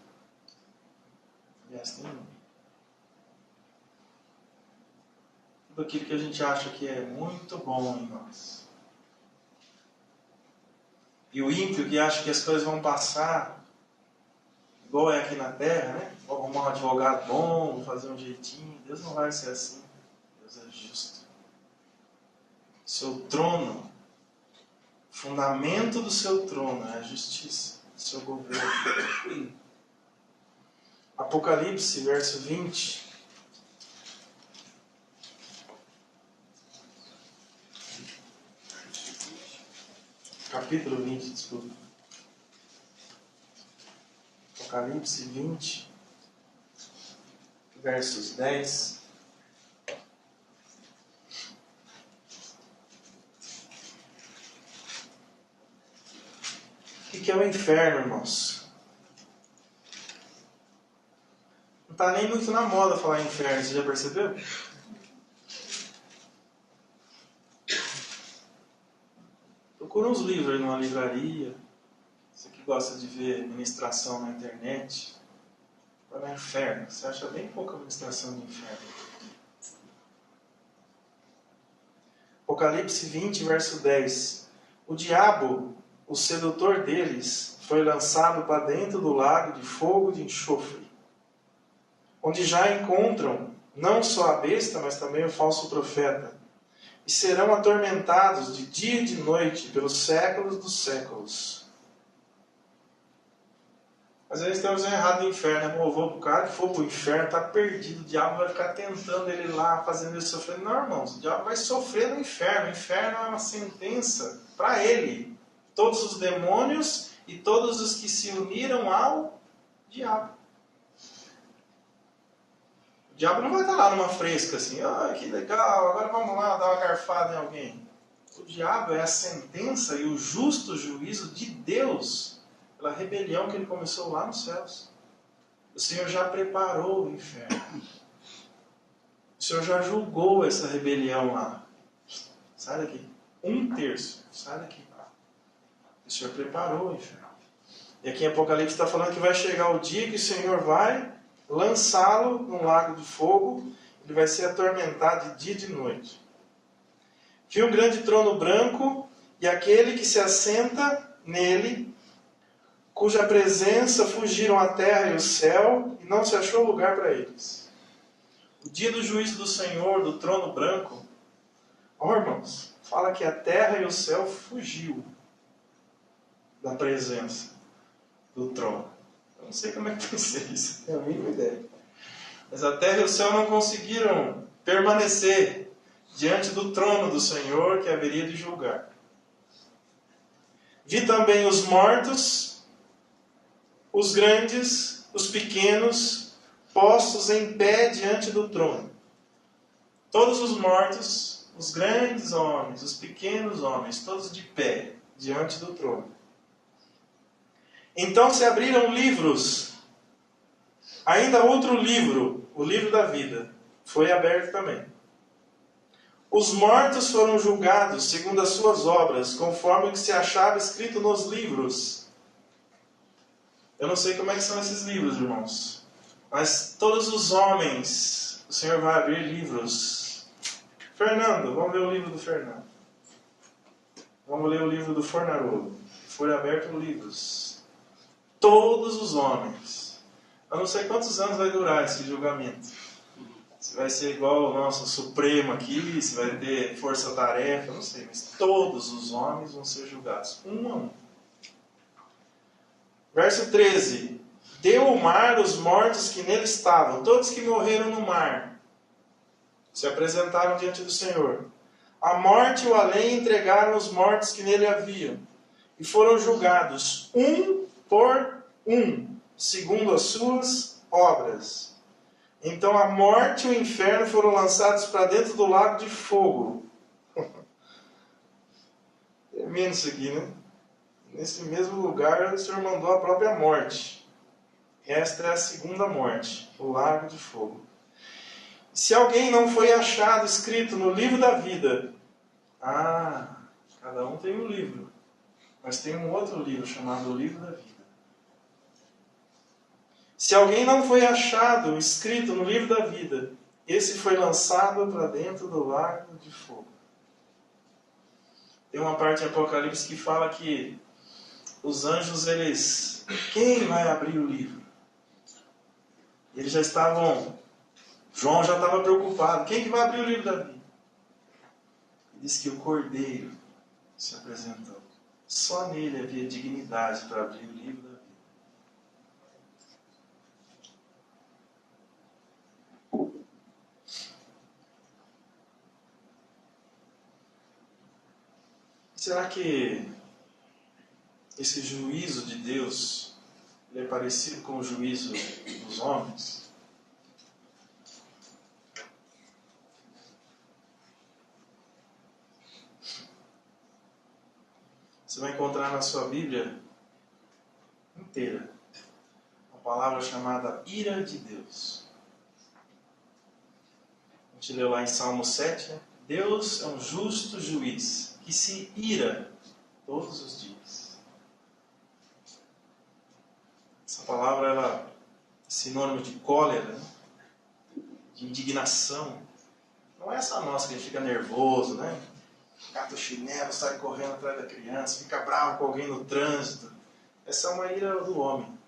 Aliás, nenhum. Tudo aquilo que a gente acha que é muito bom em nós. E o ímpio que acha que as coisas vão passar, igual é aqui na terra, né? Vou arrumar um advogado bom, vou fazer um jeitinho. Deus não vai ser assim. Deus é justo. Seu trono, o fundamento do seu trono é a justiça, do seu governo. Apocalipse, verso 20. Capítulo 20, desculpa. Apocalipse 20, versos 10. O que é o inferno, irmãos? Não está nem muito na moda falar em inferno, você já percebeu? Procura uns livros aí numa livraria. Você que gosta de ver ministração na internet. Vai no inferno. Você acha bem pouca ministração de inferno. Apocalipse 20, verso 10. O diabo, o sedutor deles, foi lançado para dentro do lago de fogo de enxofre, onde já encontram não só a besta, mas também o falso profeta, e serão atormentados de dia e de noite pelos séculos dos séculos. Às vezes tem uma visão errada do inferno, né? Vou pro cara que for pro inferno, tá perdido, o diabo vai ficar tentando ele lá, fazendo ele sofrer. Não, irmãos, o diabo vai sofrer no inferno. O inferno é uma sentença para ele. Todos os demônios e todos os que se uniram ao diabo. O diabo não vai estar lá numa fresca assim, que legal, agora vamos lá dar uma garfada em alguém. O diabo é a sentença e o justo juízo de Deus pela rebelião que ele começou lá nos céus. O Senhor já preparou o inferno. O Senhor já julgou essa rebelião lá. Sai daqui. 1/3. Sai daqui. O Senhor preparou o inferno. E aqui em Apocalipse está falando que vai chegar o dia que o Senhor vai lançá-lo num lago de fogo. Ele vai ser atormentado de dia e de noite. Vi um grande trono branco e aquele que se assenta nele, cuja presença fugiram a terra e o céu, e não se achou lugar para eles. O dia do juízo do Senhor, do trono branco, irmãos, fala que a terra e o céu fugiu da presença do trono. Eu não sei como é que vai ser isso, não tenho a mínima ideia. Mas a terra e o céu não conseguiram permanecer diante do trono do Senhor que haveria de julgar. Vi também os mortos, os grandes, os pequenos, postos em pé diante do trono. Todos os mortos, os grandes homens, os pequenos homens, todos de pé diante do trono. Então se abriram livros. Ainda outro livro, o livro da vida, foi aberto também. Os mortos foram julgados segundo as suas obras, conforme o que se achava escrito nos livros. Eu não sei como é que são esses livros, irmãos. Mas todos os homens, o Senhor vai abrir livros. Fernando, vamos ler o livro do Fernando. Vamos ler o livro do Fornarolo. Foram abertos livros. Todos os homens. Eu não sei quantos anos vai durar esse julgamento. Se vai ser igual o nosso Supremo aqui, se vai ter força-tarefa, não sei. Mas todos os homens vão ser julgados, um a um. Verso 13. Deu o mar os mortos que nele estavam, todos que morreram no mar, se apresentaram diante do Senhor. A morte e o além entregaram os mortos que nele haviam, e foram julgados, um por um, segundo as suas obras. Então a morte e o inferno foram lançados para dentro do lago de fogo. Tremendo isso aqui, né? Nesse mesmo lugar o Senhor mandou a própria morte. Esta é a segunda morte, o lago de fogo. Se alguém não foi achado escrito no livro da vida, cada um tem um livro, mas tem um outro livro chamado o livro da vida. Se alguém não foi achado escrito no livro da vida, esse foi lançado para dentro do lago de fogo. Tem uma parte em Apocalipse que fala que os anjos, quem vai abrir o livro? Eles já estavam, João já estava preocupado, quem que vai abrir o livro da vida? E diz que o Cordeiro se apresentou. Só nele havia dignidade para abrir o livro da vida. Será que esse juízo de Deus é parecido com o juízo dos homens? Você vai encontrar na sua Bíblia inteira uma palavra chamada ira de Deus. A gente leu lá em Salmo 7, né? Deus é um justo juiz que se ira todos os dias. Essa palavra ela é sinônimo de cólera, né? De indignação. Não é essa nossa que a gente fica nervoso, né? cata o chinelo, sai correndo atrás da criança, fica bravo com alguém no trânsito. Essa é uma ira do homem,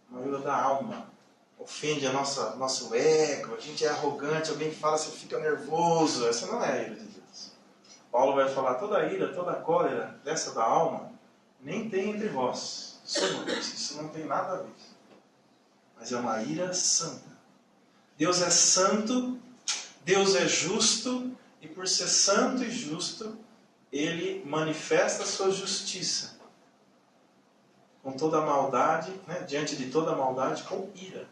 uma ira da alma. Ofende nosso ego, a gente é arrogante, alguém fala, você fica nervoso. Essa não é a ira de Deus. Paulo vai falar, toda ira, toda cólera dessa da alma, nem tem entre vós. Isso não tem nada a ver. Mas é uma ira santa. Deus é santo, Deus é justo, e por ser santo e justo, Ele manifesta a sua justiça. Com toda a maldade, né, diante de toda a maldade, com ira.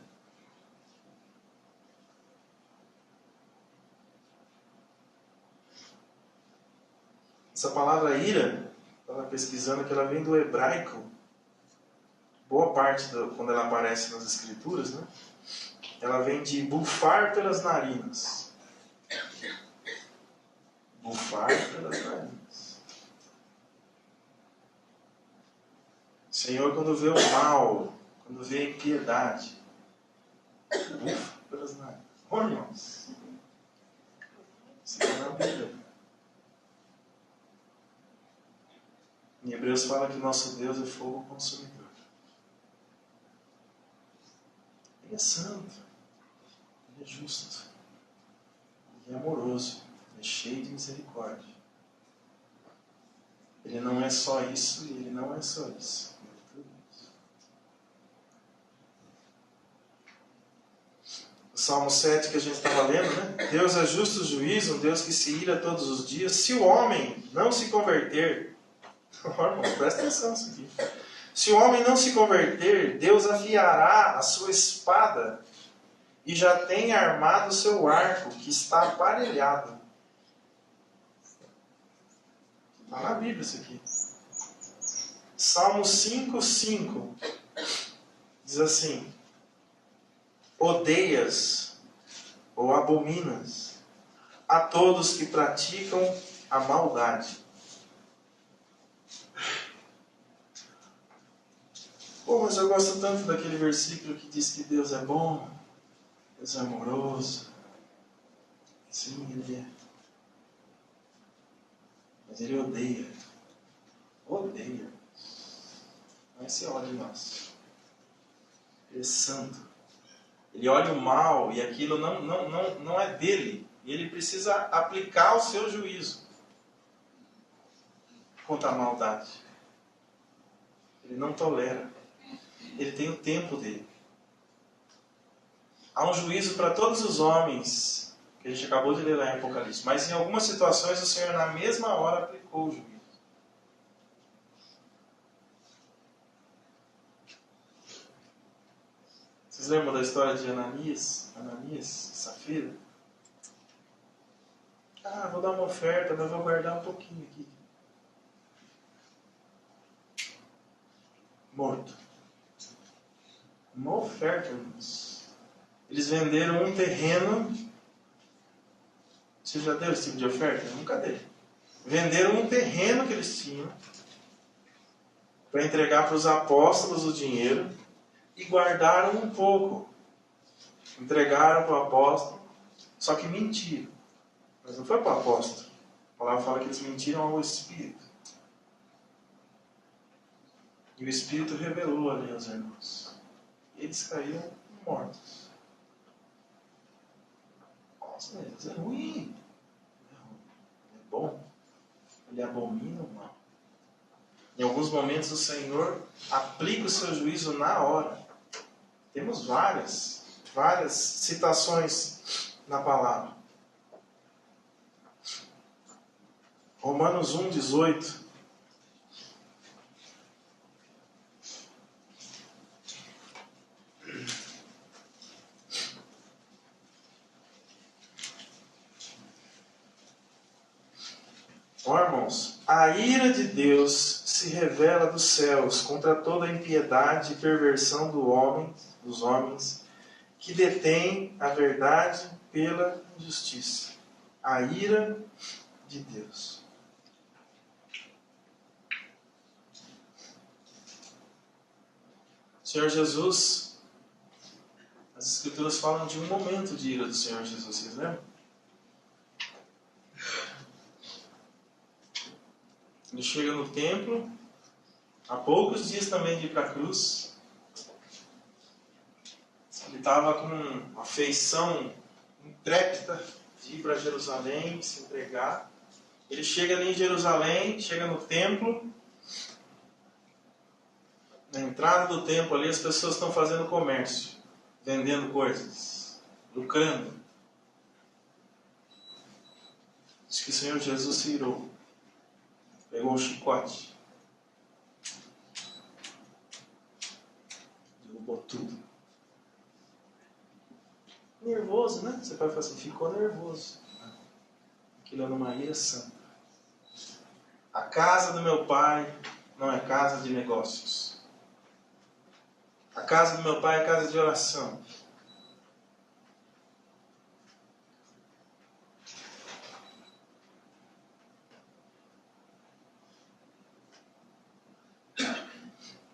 Essa palavra ira, estava pesquisando que ela vem do hebraico. Boa parte, quando ela aparece nas escrituras, né, ela vem de bufar pelas narinas. Bufar pelas narinas. O Senhor, quando vê o mal, quando vê a impiedade, bufa pelas narinas. Oh, irmãos, isso é uma Bíblia. Em Hebreus fala que nosso Deus é fogo consumidor. Ele é santo, Ele é justo, Ele é amoroso, Ele é cheio de misericórdia. Ele não é só isso e Ele não é só isso. Ele é tudo isso. O Salmo 7 que a gente estava lendo, né? Deus é justo juízo, um Deus que se ira todos os dias. Se o homem não se converter, irmão, presta atenção nisso aqui. Se o homem não se converter, Deus afiará a sua espada e já tem armado o seu arco, que está aparelhado. Está na Bíblia isso aqui. Salmo 5:5 diz assim: odeias ou abominas a todos que praticam a maldade. Pô, mas eu gosto tanto daquele versículo que diz que Deus é bom, Deus é amoroso. Sim, Ele é. Mas Ele odeia. Odeia. Não é esse ódio nosso. Ele é santo. Ele olha o mal e aquilo não é dele. E Ele precisa aplicar o seu juízo contra a maldade. Ele não tolera. Ele tem o tempo dele. Há um juízo para todos os homens, que a gente acabou de ler lá em Apocalipse. Mas em algumas situações o Senhor na mesma hora aplicou o juízo. Vocês lembram da história de Ananias e Safira? Ah, vou dar uma oferta, mas vou guardar um pouquinho aqui. Morto. Uma oferta, irmãos. Eles venderam um terreno. Você já deu esse tipo de oferta? Eu nunca dei. Venderam um terreno que eles tinham para entregar para os apóstolos o dinheiro e guardaram um pouco. Entregaram para o apóstolo, só que mentiram. Mas não foi para o apóstolo. A palavra fala que eles mentiram ao Espírito. E o Espírito revelou ali aos irmãos. E eles caíram mortos. Nossa, mas Deus é ruim. Ele é bom. Ele abomina o mal. Em alguns momentos o Senhor aplica o seu juízo na hora. Temos várias citações na palavra. Romanos 1:18. Ó, irmãos, a ira de Deus se revela dos céus contra toda a impiedade e perversão dos homens, que detêm a verdade pela injustiça. A ira de Deus. Senhor Jesus, as Escrituras falam de um momento de ira do Senhor Jesus, vocês lembram? Ele chega no templo, há poucos dias também de ir para a cruz. Ele estava com uma afeição intrépida de ir para Jerusalém, se entregar. Ele chega ali em Jerusalém, chega no templo. Na entrada do templo ali, as pessoas estão fazendo comércio, vendendo coisas, lucrando. Diz que o Senhor Jesus se irou, pegou o chicote, derrubou tudo. Nervoso, né? Você pode falar assim, ficou nervoso. Aquilo era uma ira santa. A casa do meu pai não é casa de negócios. A casa do meu pai é casa de oração.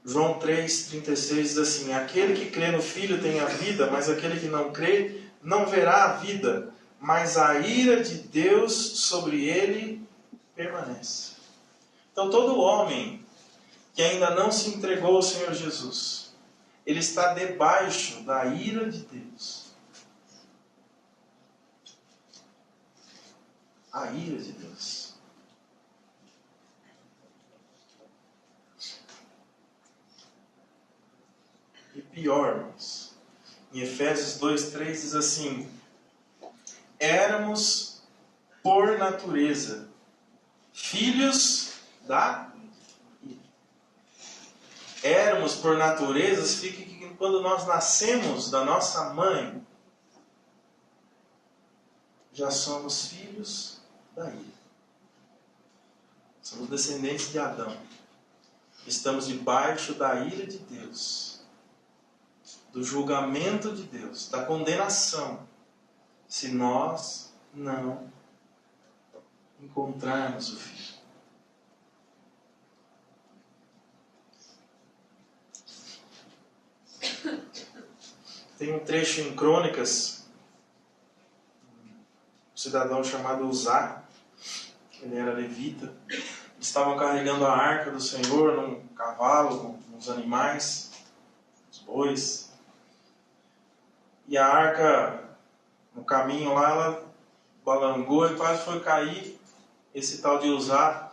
João 3,36 diz assim: aquele que crê no Filho tem a vida, mas aquele que não crê não verá a vida, mas a ira de Deus sobre ele permanece. Então todo homem que ainda não se entregou ao Senhor Jesus, ele está debaixo da ira de Deus. A ira de Deus. E pior, irmãos, em Efésios 2,3 diz assim: éramos por natureza filhos da ira. Éramos por natureza, significa que quando nós nascemos da nossa mãe, já somos filhos da ira. Somos descendentes de Adão. Estamos debaixo da ira de Deus, do julgamento de Deus, da condenação, se nós não encontrarmos o Filho. Tem um trecho em Crônicas, um cidadão chamado Uzá, ele era levita, eles estavam carregando a arca do Senhor num cavalo, nos animais, os bois, e a arca, no caminho lá, ela balangou e quase foi cair. Esse tal de Uzá,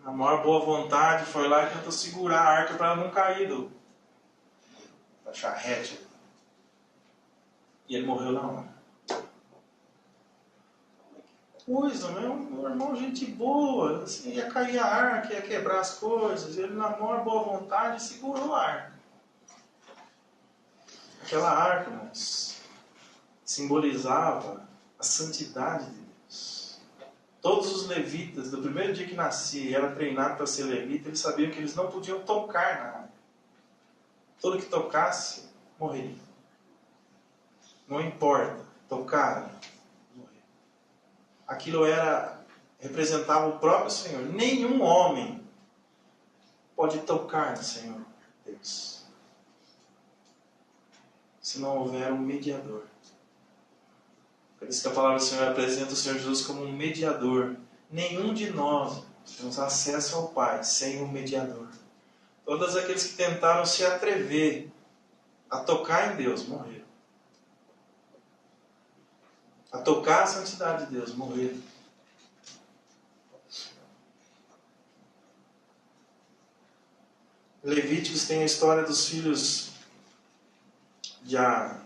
na maior boa vontade, foi lá e tentou segurar a arca para ela não cair da charrete. E ele morreu na hora. Que coisa, meu irmão, gente boa. Assim, ia cair a arca, ia quebrar as coisas. Ele, na maior boa vontade, segurou a arca. Aquela arca, irmãos, simbolizava a santidade de Deus. Todos os levitas, do primeiro dia que nascia e era treinado para ser levita, eles sabiam que eles não podiam tocar na arca. Todo que tocasse, morreria. Não importa, tocar, morrer. Aquilo representava o próprio Senhor. Nenhum homem pode tocar no Senhor Deus, se não houver um mediador. Por isso que a palavra do Senhor apresenta o Senhor Jesus como um mediador. Nenhum de nós temos acesso ao Pai sem um mediador. Todos aqueles que tentaram se atrever a tocar em Deus, morreram. A tocar a santidade de Deus, morreram. Levíticos tem a história dos filhos de Arão,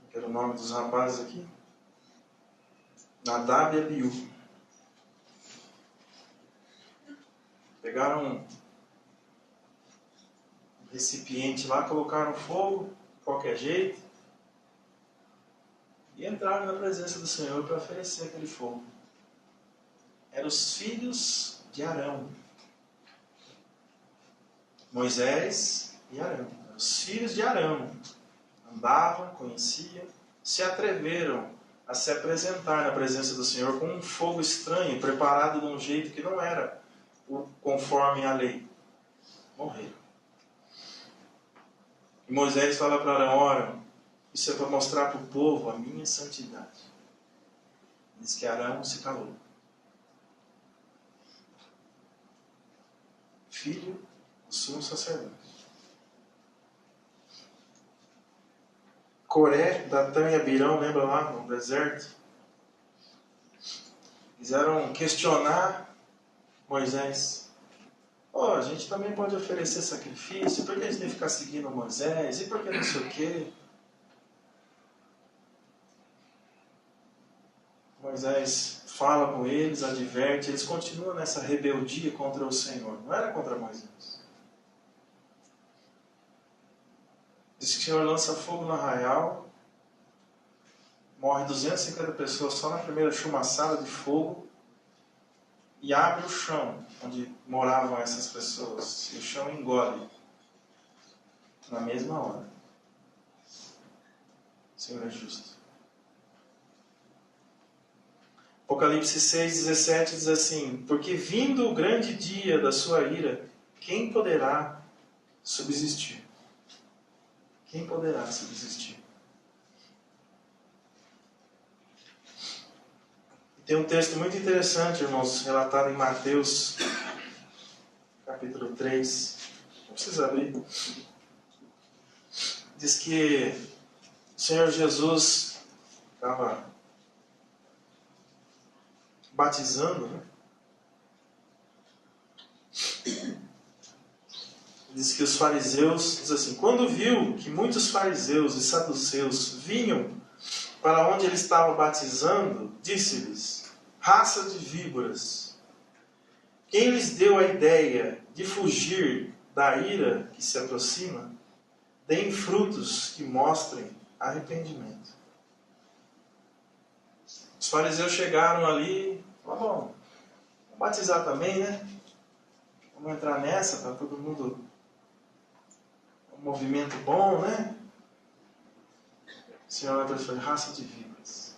que era o nome dos rapazes aqui, Nadab e Abiú. Pegaram um recipiente lá, colocaram fogo, de qualquer jeito, e entraram na presença do Senhor para oferecer aquele fogo. Eram os filhos de Arão. Moisés e Arão. Eram os filhos de Arão. Andavam, conheciam, se atreveram a se apresentar na presença do Senhor com um fogo estranho, preparado de um jeito que não era conforme a lei. Morreram. E Moisés fala para Arão: ora, isso é para mostrar para o povo a minha santidade. Diz que Arão se calou. Filho do sumo sacerdote. Coré, Datã e Abirão, lembra lá no deserto? Quiseram questionar Moisés. A gente também pode oferecer sacrifício, por que a gente tem que ficar seguindo Moisés? E por que não sei o quê? Moisés fala com eles, adverte, eles continuam nessa rebeldia contra o Senhor. Não era contra Moisés. Diz que o Senhor lança fogo no arraial, morre 250 pessoas só na primeira chumaçada de fogo, e abre o chão onde moravam essas pessoas. E o chão engole na mesma hora. O Senhor é justo. Apocalipse 6,17 diz assim: porque vindo o grande dia da sua ira, quem poderá subsistir? Quem poderá subsistir? Tem um texto muito interessante, irmãos, relatado em Mateus, capítulo 3. Não precisa abrir. Diz que o Senhor Jesus estava batizando, né? Diz que os fariseus, diz assim, quando viu que muitos fariseus e saduceus vinham para onde ele estava batizando, disse-lhes: raça de víboras, quem lhes deu a ideia de fugir da ira que se aproxima? Deem frutos que mostrem arrependimento. Os fariseus chegaram ali, falaram: bom, vamos batizar também, né? Vamos entrar nessa para todo mundo. Um movimento bom, né? O Senhor vai falar: raça de víboras.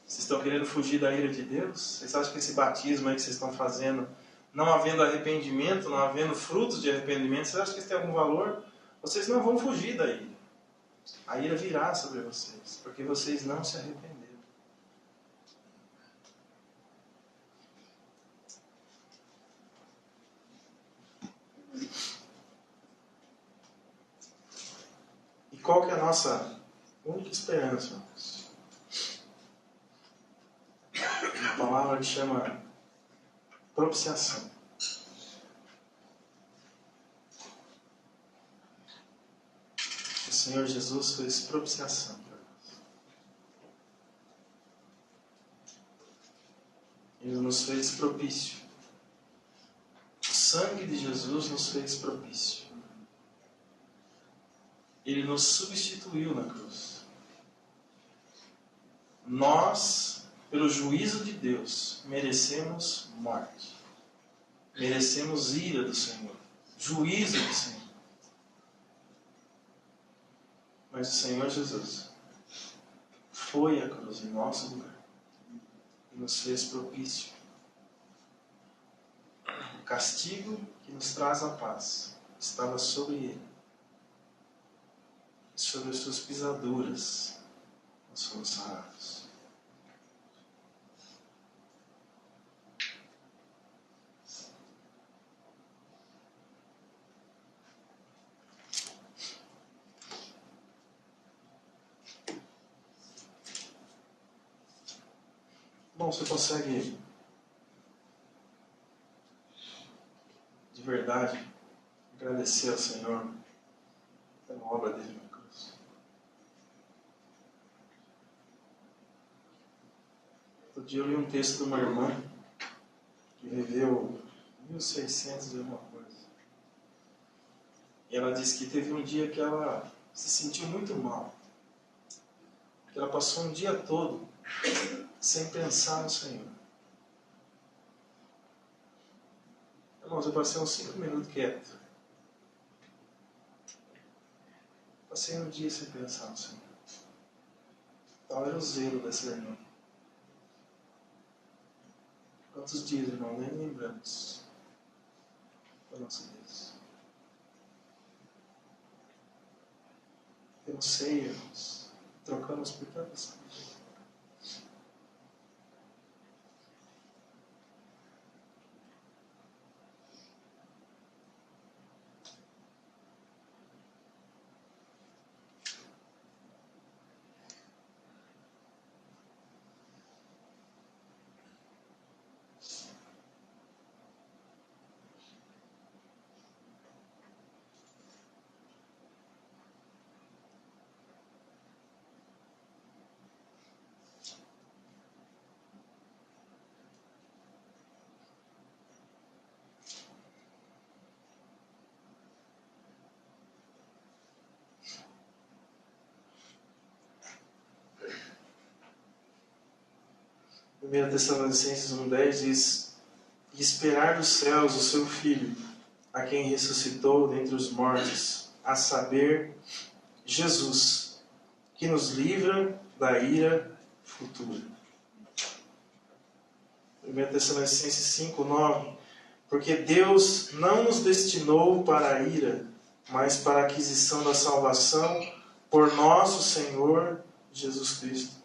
Vocês estão querendo fugir da ira de Deus? Vocês acham que esse batismo aí que vocês estão fazendo, não havendo arrependimento, não havendo frutos de arrependimento, vocês acham que isso tem algum valor? Vocês não vão fugir da ira. A ira virá sobre vocês, porque vocês não se arrependeram. E qual que é a nossa única esperança, irmãos? Uma palavra que chama propiciação. O Senhor Jesus fez propiciação para nós. Ele nos fez propício. O sangue de Jesus nos fez propício. Ele nos substituiu na cruz. Nós, pelo juízo de Deus, merecemos morte. Merecemos ira do Senhor. Juízo do Senhor. Mas o Senhor Jesus foi à cruz em nosso lugar e nos fez propício. O castigo que nos traz a paz estava sobre ele. E sobre as suas pisaduras nós fomos sarados. Bom, você consegue de verdade agradecer ao Senhor pela obra dele na cruz? Outro dia eu li um texto de uma irmã que viveu 1600 e alguma coisa. E ela disse que teve um dia que ela se sentiu muito mal. Que ela passou um dia todo sem pensar no Senhor. Irmãos, eu passei uns 5 minutos quieto. Passei um dia sem pensar no Senhor. Tal era o zelo dessa irmã. Quantos dias, irmão, nem lembramos da nossa Deus. Eu sei, irmãos, trocamos por tantas coisas. 1 Tessalonicenses 1,10 diz: e esperar dos céus o seu Filho, a quem ressuscitou dentre os mortos, a saber, Jesus, que nos livra da ira futura. 1 Tessalonicenses 5,9: porque Deus não nos destinou para a ira, mas para a aquisição da salvação por nosso Senhor Jesus Cristo.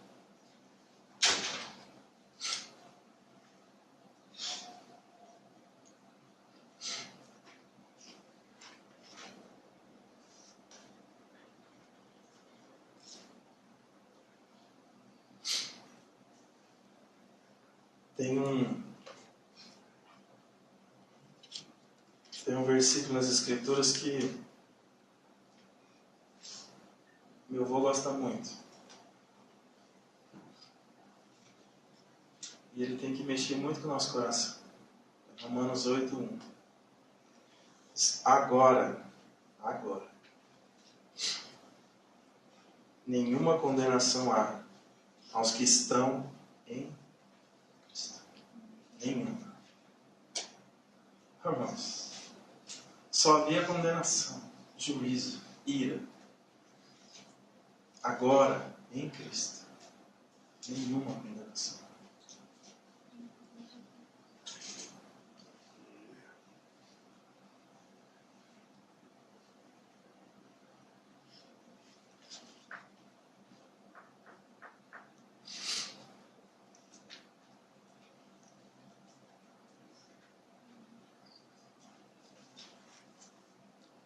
Tem um versículo nas Escrituras que meu avô gosta muito. E ele tem que mexer muito com o nosso coração. Romanos 8:1. Agora, nenhuma condenação há aos que estão em Cristo. Nenhuma. Irmãos, só havia condenação, juízo, ira. Agora, em Cristo, nenhuma condenação.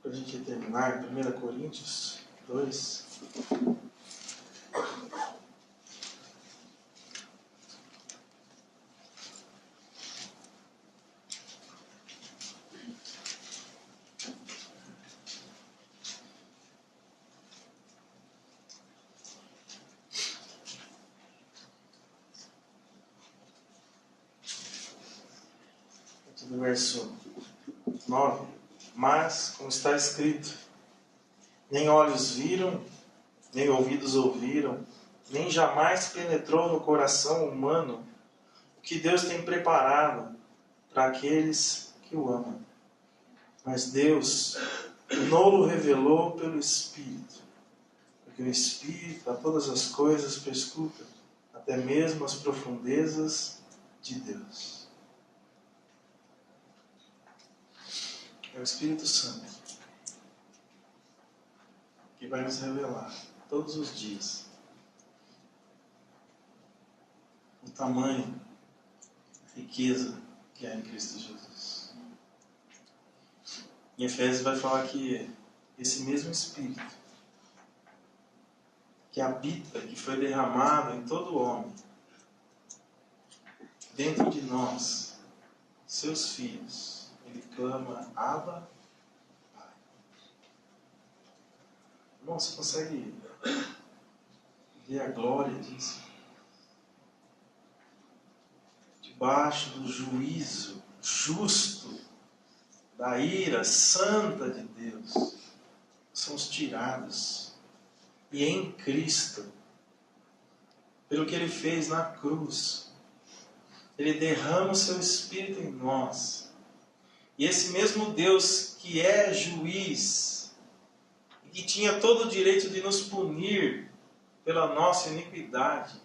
Para a gente terminar, 1 Coríntios 2. Do verso 9. Mas, como está escrito, nem olhos viram, nem ouvidos ouviram, nem jamais penetrou no coração humano o que Deus tem preparado para aqueles que o amam. Mas Deus não o revelou pelo Espírito, porque o Espírito a todas as coisas perscruta, até mesmo as profundezas de Deus. É o Espírito Santo que vai nos revelar todos os dias o tamanho, a riqueza que há em Cristo Jesus. Em Efésios vai falar que esse mesmo Espírito que habita, que foi derramado em todo homem, dentro de nós, seus filhos, ele clama: Abba, Pai. Irmão, você consegue ver a glória disso? Debaixo do juízo justo, da ira santa de Deus, somos tirados. E em Cristo, pelo que Ele fez na cruz, Ele derrama o seu Espírito em nós. E esse mesmo Deus que é juiz, e que tinha todo o direito de nos punir pela nossa iniquidade,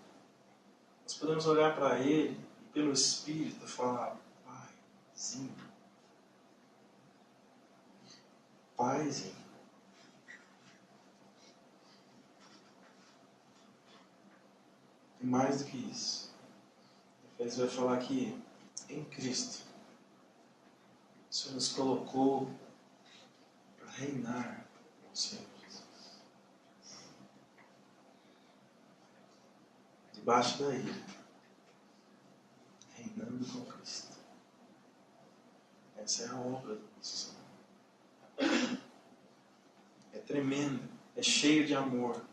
nós podemos olhar para Ele e pelo Espírito falar: Paizinho, Paizinho. E mais do que isso, Efésios vai falar que em Cristo o Senhor nos colocou para reinar com o Senhor Jesus. Debaixo da ira, reinando com Cristo. Essa é a obra do nosso Senhor. É tremendo, é cheio de amor.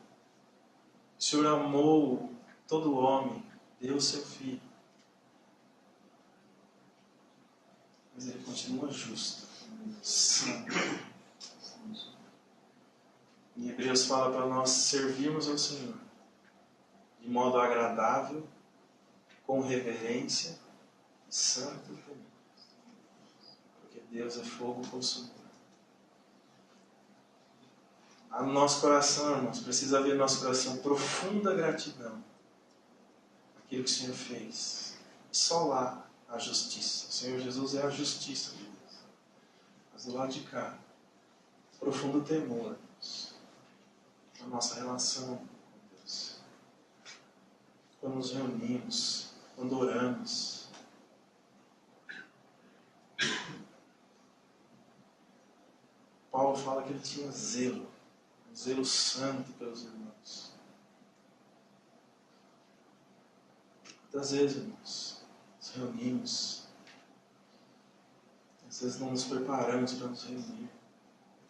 O Senhor amou todo homem, deu o seu Filho. Mas Ele continua justo, santo. Em Hebreus fala para nós servirmos ao Senhor de modo agradável com reverência e santo temor. Porque Deus é fogo consumidor. Há no nosso coração, irmãos, precisa haver no nosso coração profunda gratidão aquilo que o Senhor fez. E só lá a justiça. O Senhor Jesus é a justiça de Deus. Mas do lado de cá, profundo temor na nossa relação com Deus. Quando nos reunimos, quando oramos. Paulo fala que ele tinha zelo, um zelo santo pelos irmãos. Muitas vezes, irmãos, nos reunimos, às vezes não nos preparamos para nos reunir,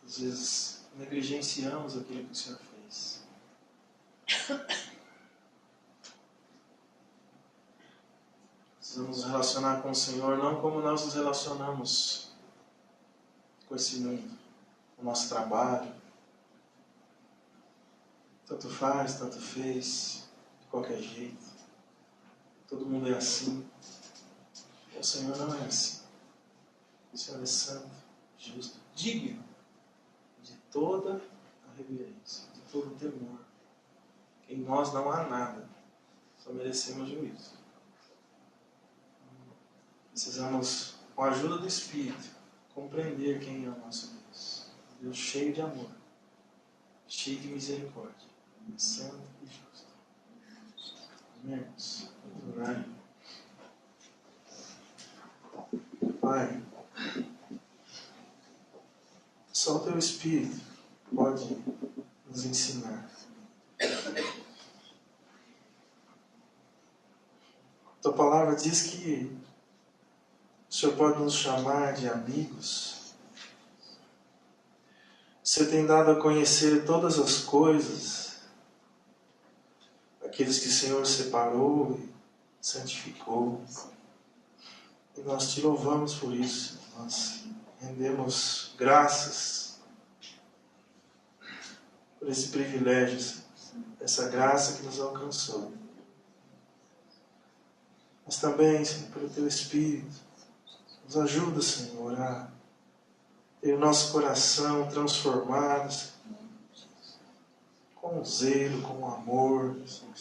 às vezes negligenciamos aquilo que o Senhor fez. Precisamos nos relacionar com o Senhor não como nós nos relacionamos com esse mundo, com o nosso trabalho. Tanto faz, tanto fez, de qualquer jeito. Todo mundo é assim. O Senhor não é assim. O Senhor é santo, justo, digno de toda a reverência, de todo o temor. Em nós não há nada, só merecemos juízo. Precisamos, com a ajuda do Espírito, compreender quem é o nosso Deus. Um Deus cheio de amor, cheio de misericórdia, santo e justo. Irmãos, vamos orar. Pai, só o Teu Espírito pode nos ensinar. Tua palavra diz que o Senhor pode nos chamar de amigos. O Senhor tem dado a conhecer todas as coisas, aqueles que o Senhor separou e santificou. E nós te louvamos por isso. Nós rendemos graças por esse privilégio, essa graça que nos alcançou. Mas também, Senhor, pelo Teu Espírito, nos ajuda, Senhor, a ter o nosso coração transformado, Senhor, com zelo, com amor, Senhor.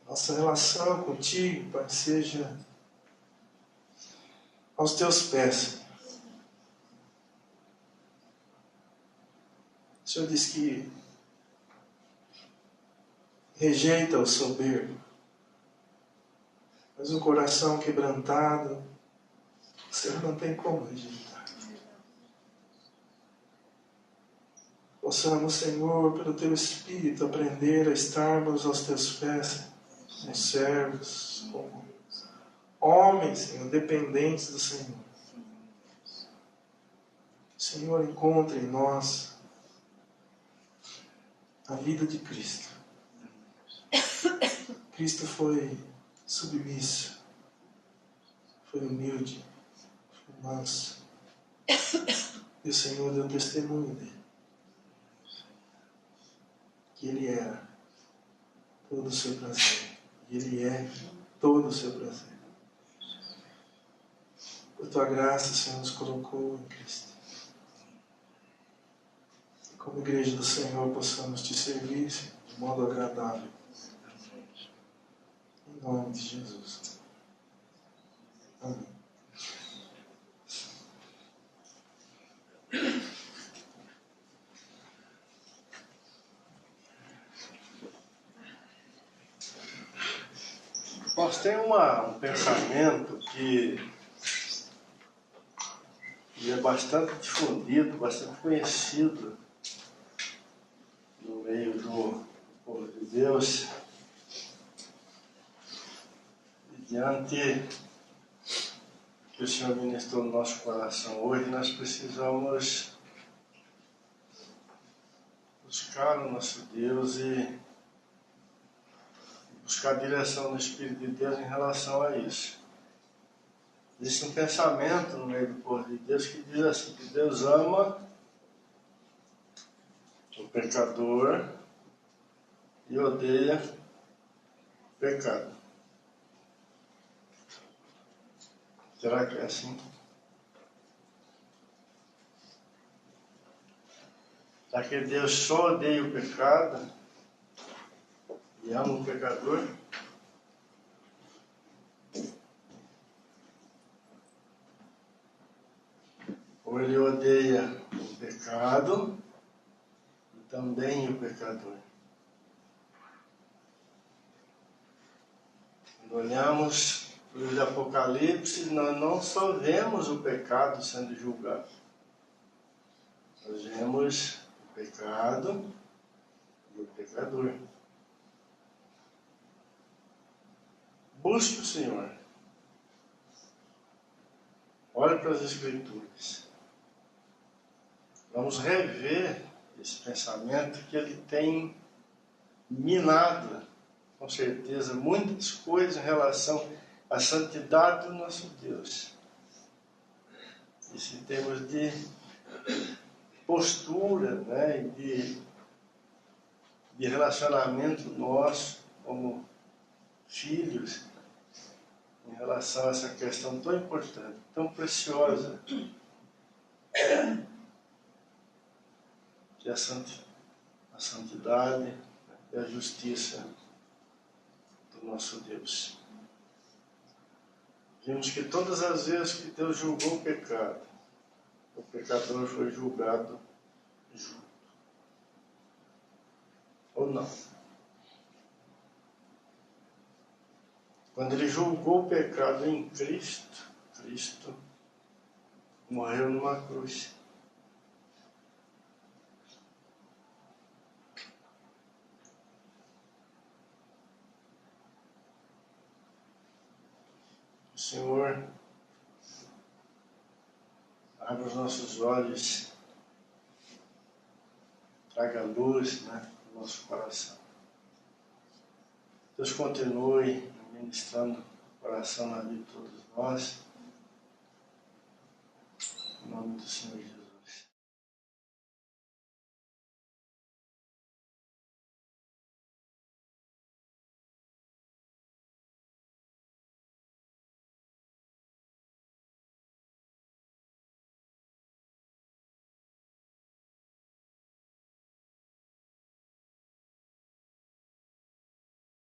Nossa relação contigo, Pai, seja aos Teus pés, Senhor. O Senhor diz que rejeita o soberbo, mas um coração quebrantado, o Senhor não tem como rejeitar. Possamos, Senhor, pelo Teu Espírito, aprender a estarmos aos Teus pés, como servos, como homens, Senhor, dependentes do Senhor. O Senhor encontre em nós a vida de Cristo. Cristo foi submisso, foi humilde, foi manso. E o Senhor deu testemunho dele. Que Ele era todo o seu prazer. E Ele é todo o seu prazer. Por Tua graça, Senhor, nos colocou em Cristo. E como igreja do Senhor, possamos Te servir, Senhor, de modo agradável. Em nome de Jesus. Amém. Nós temos um pensamento que é bastante difundido, bastante conhecido no meio do povo de Deus. E diante que o Senhor ministrou no nosso coração hoje, nós precisamos buscar o nosso Deus e buscar a direção do Espírito de Deus em relação a isso. Existe um pensamento no meio do povo de Deus que diz assim, que Deus ama o pecador e odeia pecado. Será que é assim? Será que Deus só odeia o pecado e ama o pecador? Ou ele odeia o pecado e também o pecador? Quando olhamos para o Apocalipse, nós não só vemos o pecado sendo julgado. Nós vemos o pecado e o pecador. Busque o Senhor. Olhe para as Escrituras. Vamos rever esse pensamento que ele tem minado, com certeza, muitas coisas em relação à santidade do nosso Deus. Isso em termos de postura, né, e de relacionamento nosso como filhos em relação a essa questão tão importante, tão preciosa, que é a santidade e a justiça do nosso Deus. Vimos que todas as vezes que Deus julgou o pecado, o pecador foi julgado junto. Ou não? Quando ele julgou o pecado em Cristo, Cristo morreu numa cruz. O Senhor abra os nossos olhos, traga luz, né, no nosso coração. Deus continue ministrando o coração na vida de todos nós. Em nome do Senhor Jesus.